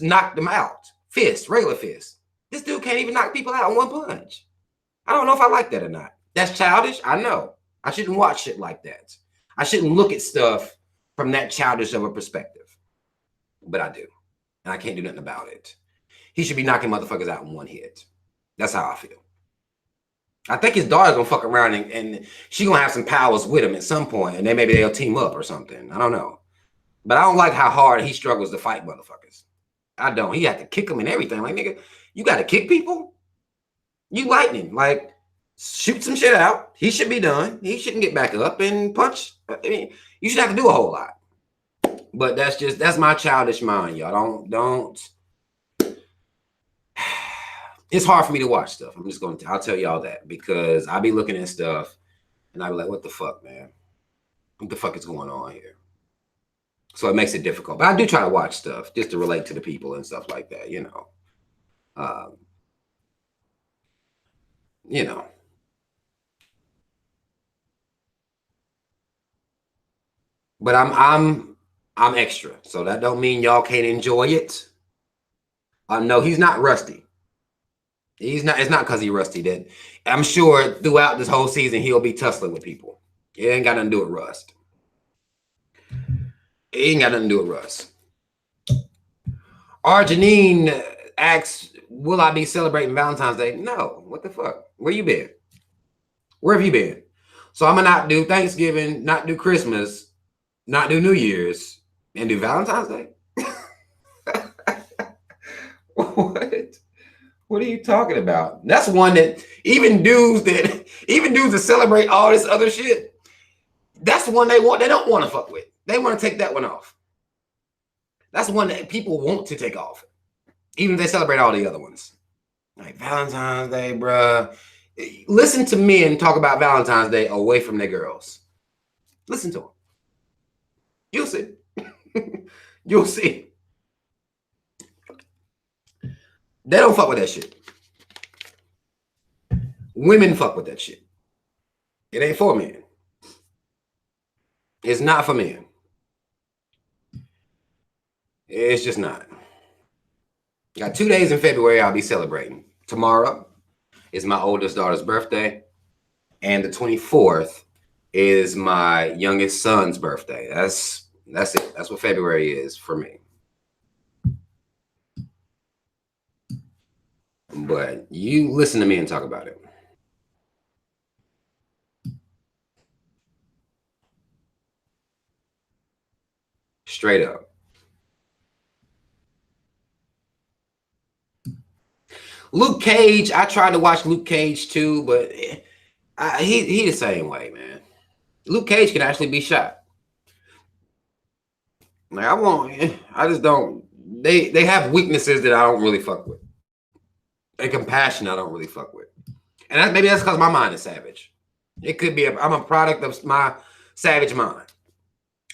knock them out. Fist, regular fist. This dude can't even knock people out in one punch. I don't know if I like that or not. That's childish. I know. I shouldn't watch shit like that. I shouldn't look at stuff from that childish of a perspective. But I do. And I can't do nothing about it. He should be knocking motherfuckers out in one hit. That's how I feel. I think his daughter's gonna fuck around and she gonna have some powers with him at some point, and then maybe they'll team up or something. I don't know. But I don't like how hard he struggles to fight motherfuckers. I don't. He had to kick them and everything. Like, nigga, you gotta kick people? You lightning. Like, shoot some shit out. He should be done. He shouldn't get back up and punch. I mean, you should have to do a whole lot. But that's my childish mind, y'all. Don't. It's hard for me to watch stuff. I'll tell y'all that, because I be looking at stuff and I be like, what the fuck, man? What the fuck is going on here? So it makes it difficult. But I do try to watch stuff just to relate to the people and stuff like that, you know. You know. But I'm extra. So that don't mean y'all can't enjoy it. No, he's not rusty. He's not. It's not because he's rusty. That I'm sure throughout this whole season he'll be tussling with people. It ain't got nothing to do with rust. It ain't got nothing to do with rust. Janine asks, "Will I be celebrating Valentine's Day?" No. What the fuck? Where you been? Where have you been? So I'm gonna not do Thanksgiving, not do Christmas, not do New Year's, and do Valentine's Day. What? What are you talking about? That's one that even dudes that celebrate all this other shit, that's the one they don't want to fuck with. They want to take that one off. That's the one that people want to take off, even if they celebrate all the other ones. Like Valentine's Day, bruh. Listen to men talk about Valentine's Day away from their girls. Listen to them. You'll see. You'll see. They don't fuck with that shit. Women fuck with that shit. It ain't for men. It's not for men. It's just not. Got 2 days in February I'll be celebrating. Tomorrow is my oldest daughter's birthday, and the 24th is my youngest son's birthday. That's it. That's what February is for me. But you listen to me and talk about it. Straight up. Luke Cage, I tried to watch Luke Cage too, but he the same way, man. Luke Cage can actually be shot. Like I just don't. They have weaknesses that I don't really fuck with. And compassion I don't really fuck with. And maybe that's because my mind is savage. It could be I'm a product of my savage mind.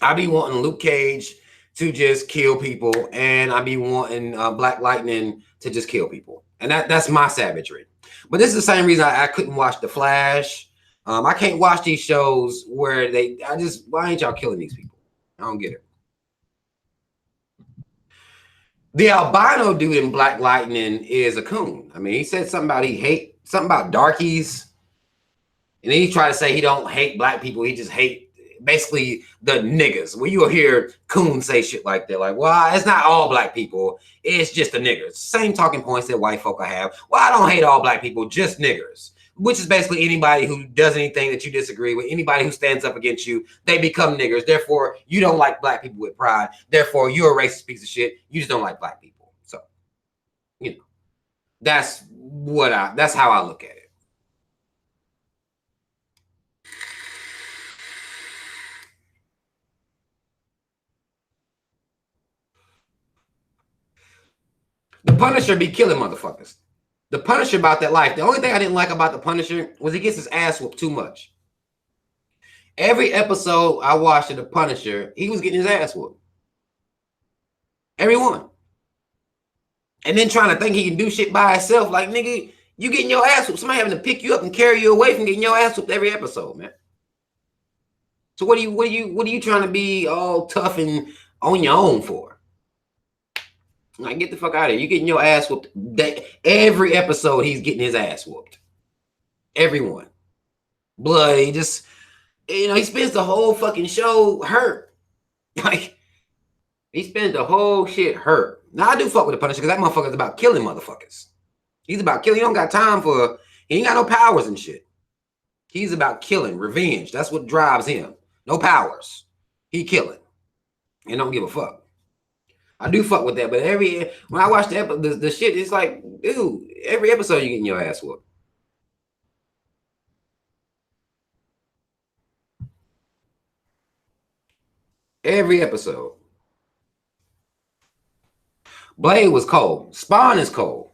I be wanting Luke Cage to just kill people, and I be wanting Black Lightning to just kill people, and that's my savagery. But this is the same reason I couldn't watch The Flash. I can't watch these shows where why ain't y'all killing these people? I don't get it. The albino dude in Black Lightning is a coon. I mean, he said something about darkies. And then he tried to say he don't hate black people. He just hate basically the niggas. Well, you'll hear Coon say shit like that. Like, well, it's not all black people. It's just the niggers. Same talking points that white folk have. Well, I don't hate all black people, just niggers. Which is basically anybody who does anything that you disagree with, anybody who stands up against you, they become niggers. Therefore, you don't like black people with pride. Therefore, you're a racist piece of shit. You just don't like black people. So, you know, that's how I look at it. The Punisher be killing motherfuckers. The Punisher about that life. The only thing I didn't like about the Punisher was he gets his ass whooped too much. Every episode I watched of the Punisher, he was getting his ass whooped. Every one. And then trying to think he can do shit by himself. Like, nigga, you getting your ass whooped. Somebody having to pick you up and carry you away from getting your ass whooped every episode, man. So what are you trying to be all tough and on your own for? Like, get the fuck out of here. You getting your ass whooped. Every episode, he's getting his ass whooped. Everyone. Blood. He just, he spends the whole fucking show hurt. Like, he spends the whole shit hurt. Now, I do fuck with the Punisher because that motherfucker's about killing motherfuckers. He's about killing. He don't got time for, he ain't got no powers and shit. He's about killing, revenge. That's what drives him. No powers. He killing. And don't give a fuck. I do fuck with that, but when I watch the shit, it's like, dude, every episode you getting your ass whooped. Every episode. Blade was cold. Spawn is cold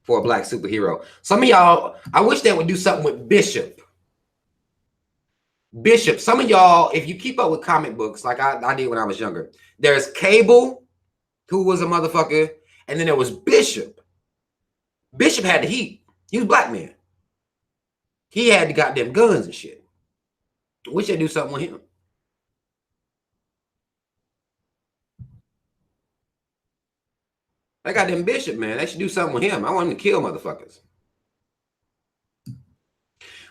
for a black superhero. Some of y'all, I wish they would do something with Bishop. Bishop, some of y'all, if you keep up with comic books like I did when I was younger, there's Cable, who was a motherfucker, and then there was Bishop. Bishop had the heat. He was a black man. He had the goddamn guns and shit. I wish they'd do something with him. They got them Bishop, man. They should do something with him. I want him to kill motherfuckers.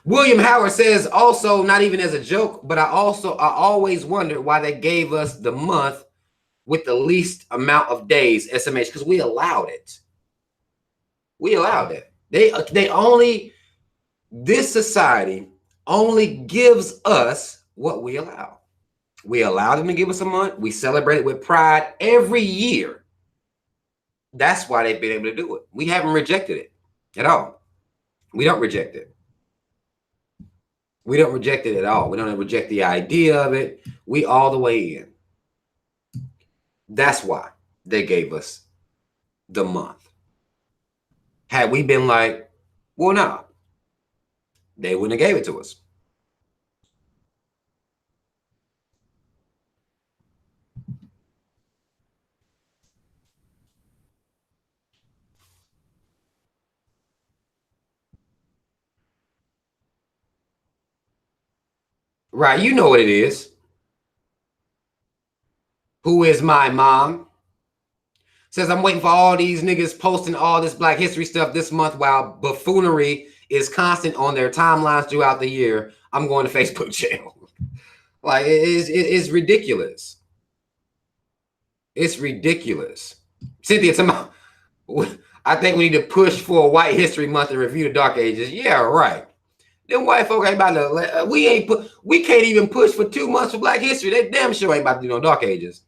William Howard says also, not even as a joke, but I always wondered why they gave us the month with the least amount of days, SMH, because we allowed it. We allowed it. This society only gives us what we allow. We allow them to give us a month. We celebrate it with pride every year. That's why they've been able to do it. We haven't rejected it at all. We don't reject it. We don't reject it at all. We don't reject the idea of it. We all the way in. That's why they gave us the month. Had we been like, well, no, they wouldn't have gave it to us. Right, you know what it is. Who is my mom? Says I'm waiting for all these niggas posting all this Black History stuff this month while buffoonery is constant on their timelines throughout the year. I'm going to Facebook jail. Like it's ridiculous. It's ridiculous. Cynthia, I think we need to push for a White History Month and review the Dark Ages. Yeah, right. Them white folk ain't about to. We can't even push for 2 months for Black History. They damn sure ain't about to do no Dark Ages.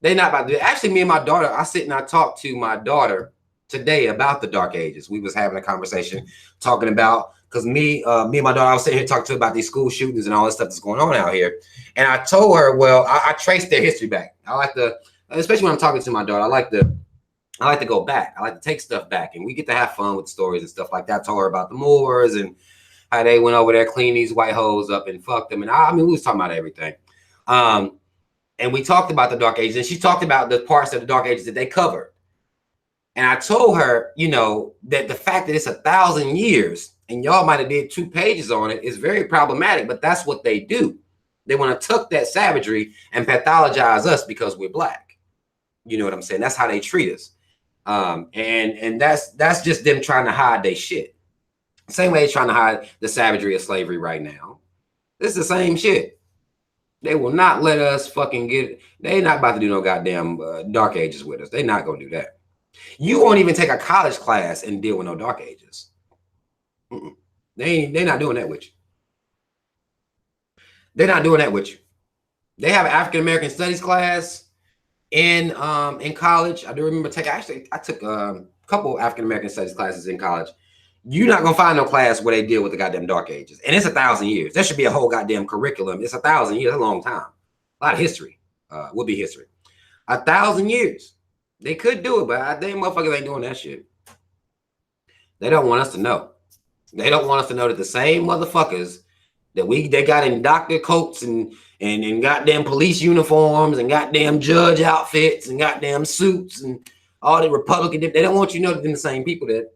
They not about to do it. Actually, me and my daughter, I talked to my daughter today about the Dark Ages. We was having a conversation talking about, because me and my daughter, I was sitting here talking to her about these school shootings and all this stuff that's going on out here. And I told her, well, I traced their history back. I like to, especially when I'm talking to my daughter, I like to go back. I like to take stuff back, and we get to have fun with stories and stuff like that. I told her about the Moors and how they went over there, cleaned these white hoes up and fucked them. And I mean, we was talking about everything. And we talked about the Dark Ages, and she talked about the parts of the Dark Ages that they covered. And I told her, you know, that the fact that it's 1,000 years and y'all might have did 2 pages on it is very problematic, but that's what they do. They want to tuck that savagery and pathologize us because we're Black. You know what I'm saying? That's how they treat us. And that's just them trying to hide their shit. Same way they're trying to hide the savagery of slavery right now. This is the same shit. They will not let us fucking get. They not about to do no goddamn Dark Ages with us. They not gonna do that. You won't even take a college class and deal with no Dark Ages. They not doing that with you. They're not doing that with you. They have an African American Studies class in college. I do remember I took a couple African American Studies classes in college. You're not gonna find no class where they deal with the goddamn Dark Ages, and it's 1,000 years. There should be a whole goddamn curriculum. It's 1,000 years, a long time. A lot of history would be history. 1,000 years. They could do it, but they motherfuckers ain't doing that shit. They don't want us to know. They don't want us to know that the same motherfuckers that they got in doctor coats and goddamn police uniforms and goddamn judge outfits and goddamn suits and all the Republican. They don't want you to know that they're the same people that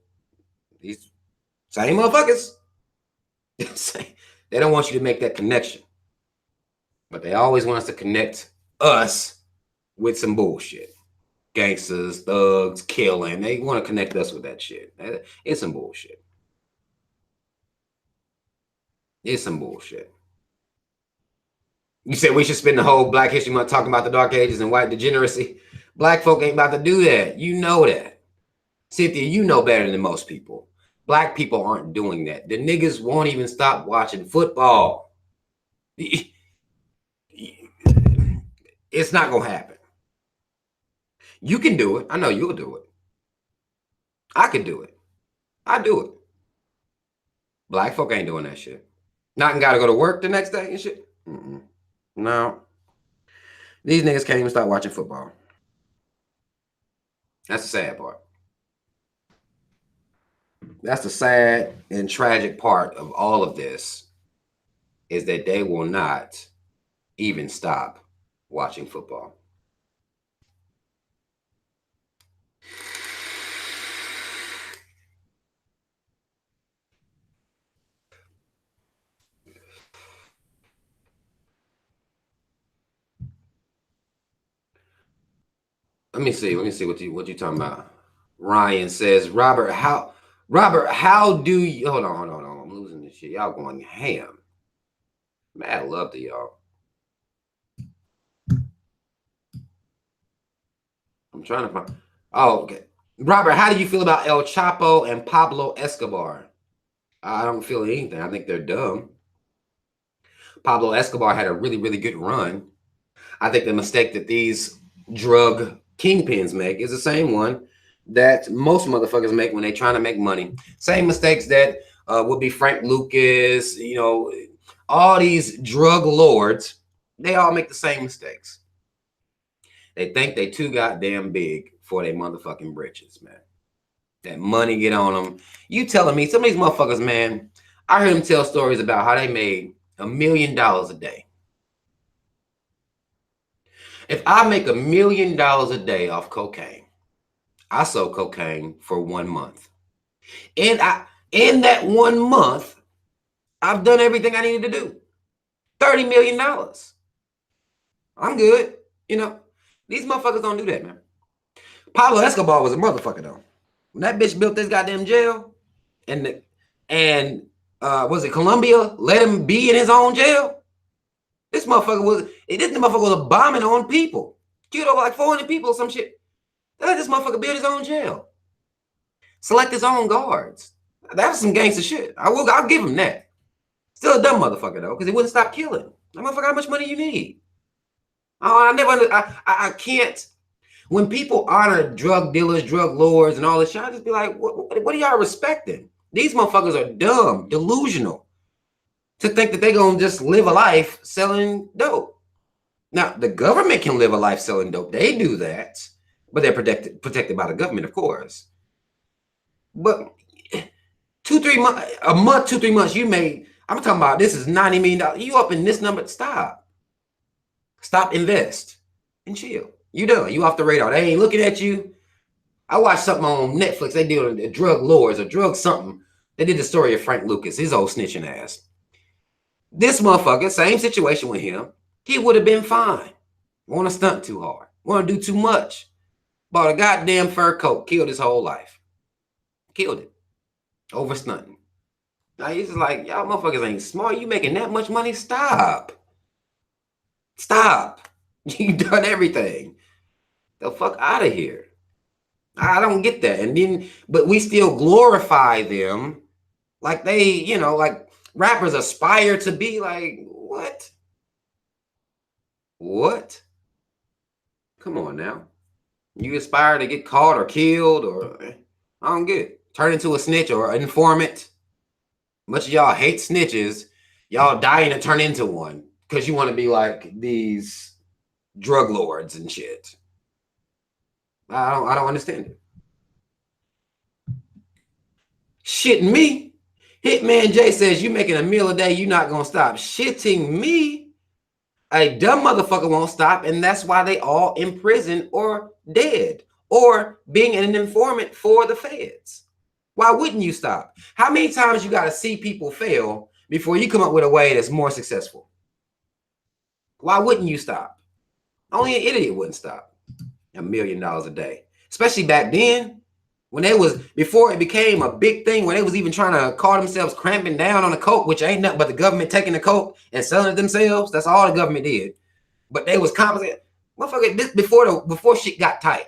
these. Same motherfuckers. They don't want you to make that connection. But they always want us to connect us with some bullshit. Gangsters, thugs, killing. They want to connect us with that shit. It's some bullshit. It's some bullshit. You said we should spend the whole Black History Month talking about the Dark Ages and white degeneracy. Black folk ain't about to do that. You know that. Cynthia, you know better than most people. Black people aren't doing that. The niggas won't even stop watching football. It's not going to happen. You can do it. I know you'll do it. I could do it. I do it. Black folk ain't doing that shit. Not got to go to work the next day and shit. No. These niggas can't even start watching football. That's the sad part. That's the sad and tragic part of all of this, is that they will not even stop watching football. Let me see what you talking about. Ryan says, Robert, how do you hold on? I'm losing this shit. Y'all going ham. Mad love to y'all. I'm trying to find. Oh, okay. Robert, how do you feel about El Chapo and Pablo Escobar? I don't feel anything. I think they're dumb. Pablo Escobar had a really, really good run. I think the mistake that these drug kingpins make is the same one that most motherfuckers make when they're trying to make money. Same mistakes that would be Frank Lucas, you know, all these drug lords, they all make the same mistakes. They think they too goddamn big for their motherfucking britches, man. That money get on them. You telling me some of these motherfuckers, man, I heard them tell stories about how they made $1 million a day. If I make $1 million a day off cocaine, I sold cocaine for 1 month. And in that 1 month, I've done everything I needed to do. $30 million. I'm good. You know, these motherfuckers don't do that, man. Pablo Escobar was a motherfucker, though. When that bitch built this goddamn jail, and was it Colombia let him be in his own jail? This motherfucker was bombing on people. Killed over like 400 people or some shit. They let this motherfucker build his own jail. Select his own guards. That was some gangster shit. I'll give him that. Still a dumb motherfucker though, because he wouldn't stop killing. That motherfucker, how much money you need? Oh, I can't. When people honor drug dealers, drug lords, and all this shit, I just be like, what are y'all respecting? These motherfuckers are dumb, delusional, to think that they're gonna just live a life selling dope. Now, the government can live a life selling dope. They do that, but they're protected by the government, of course. But 2-3 months, a month, 2-3 months, you made. I'm talking about this is $90 million. You up in this number? Stop, invest, and chill. You done. You off the radar. They ain't looking at you. I watched something on Netflix. They did drug lords or drug something. They did the story of Frank Lucas, his old snitching ass. This motherfucker, same situation with him. He would have been fine. Want to stunt too hard. Want to do too much. Bought a goddamn fur coat. Killed his whole life. Killed it. Over stunting. Now he's just like, y'all motherfuckers ain't smart. You making that much money? Stop. Stop. You done everything. The fuck out of here. I don't get that. And then, but we still glorify them like they, you know, like rappers aspire to be. Like, what? What? Come on now. You aspire to get caught or killed, or I don't get it. Turn into a snitch or an informant. Much of y'all hate snitches. Y'all dying to turn into one because you want to be like these drug lords and shit. I don't understand it. Shitting me. Hitman J says you making a meal a day, you're not gonna stop shitting me. A dumb motherfucker won't stop, and that's why they all in prison or dead or being an informant for the feds. Why wouldn't you stop? How many times you got to see people fail before you come up with a way that's more successful? Why wouldn't you stop? Only an idiot wouldn't stop. $1 million a day, especially back then when they was, before it became a big thing, when they was even trying to call themselves cramping down on the coke, which ain't nothing but the government taking the coke and selling it themselves. That's all the government did. But they was compensating. Motherfucker, this before shit got tight.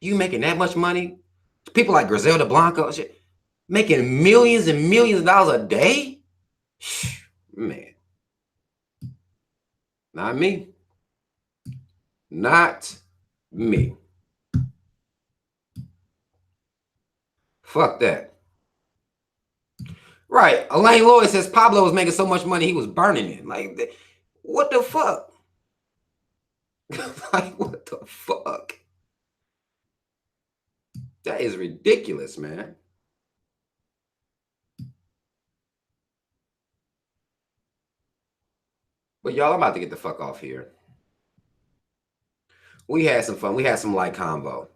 You making that much money? People like Griselda Blanco shit, making millions and millions of dollars a day? Man. Not me. Not me. Fuck that. Right. Elaine Lloyd says Pablo was making so much money he was burning it. Like, what the fuck? Like, what the fuck? That is ridiculous, man. But y'all, I'm about to get the fuck off here. We had some fun. We had some light convo.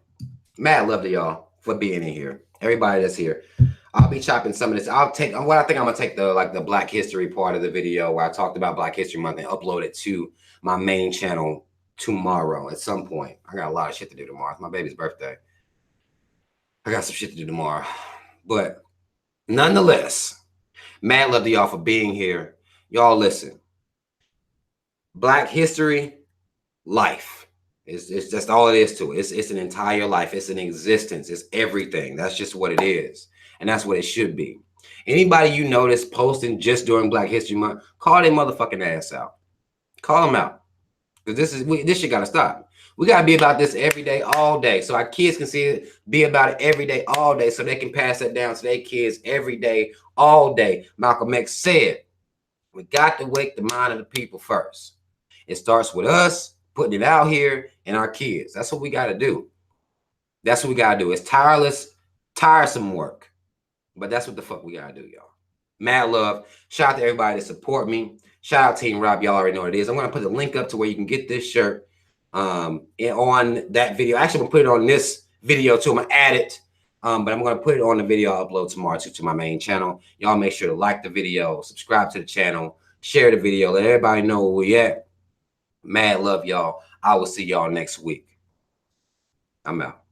Mad love to y'all for being in here. Everybody that's here. I'll be chopping some of this. I'll take what I think I'm gonna take the Black History part of the video where I talked about Black History Month and upload it to my main channel tomorrow at some point. I got a lot of shit to do tomorrow. It's my baby's birthday. I got some shit to do tomorrow. But nonetheless, mad love to y'all for being here. Y'all listen. Black history, life. It's just all it is to it. It's an entire life. It's an existence. It's everything. That's just what it is. And that's what it should be. Anybody you notice posting just during Black History Month, call their motherfucking ass out. Call them out. Because this shit got to stop. We got to be about this every day, all day. So our kids can see it, be about it every day, all day. So they can pass that down to their kids every day, all day. Malcolm X said, we got to wake the mind of the people first. It starts with us putting it out here and our kids. That's what we got to do. That's what we got to do. It's tireless, tiresome work. But that's what the fuck we got to do, y'all. Mad love. Shout out to everybody that support me. Shout out Team Rob. Y'all already know what it is. I'm going to put the link up to where you can get this shirt on that video. Actually, I'm going to put it on this video too. I'm going to add it. But I'm going to put it on the video I'll upload tomorrow to my main channel. Y'all make sure to like the video, subscribe to the channel. Share the video. Let everybody know where we at. Mad love, y'all. I will see y'all next week. I'm out.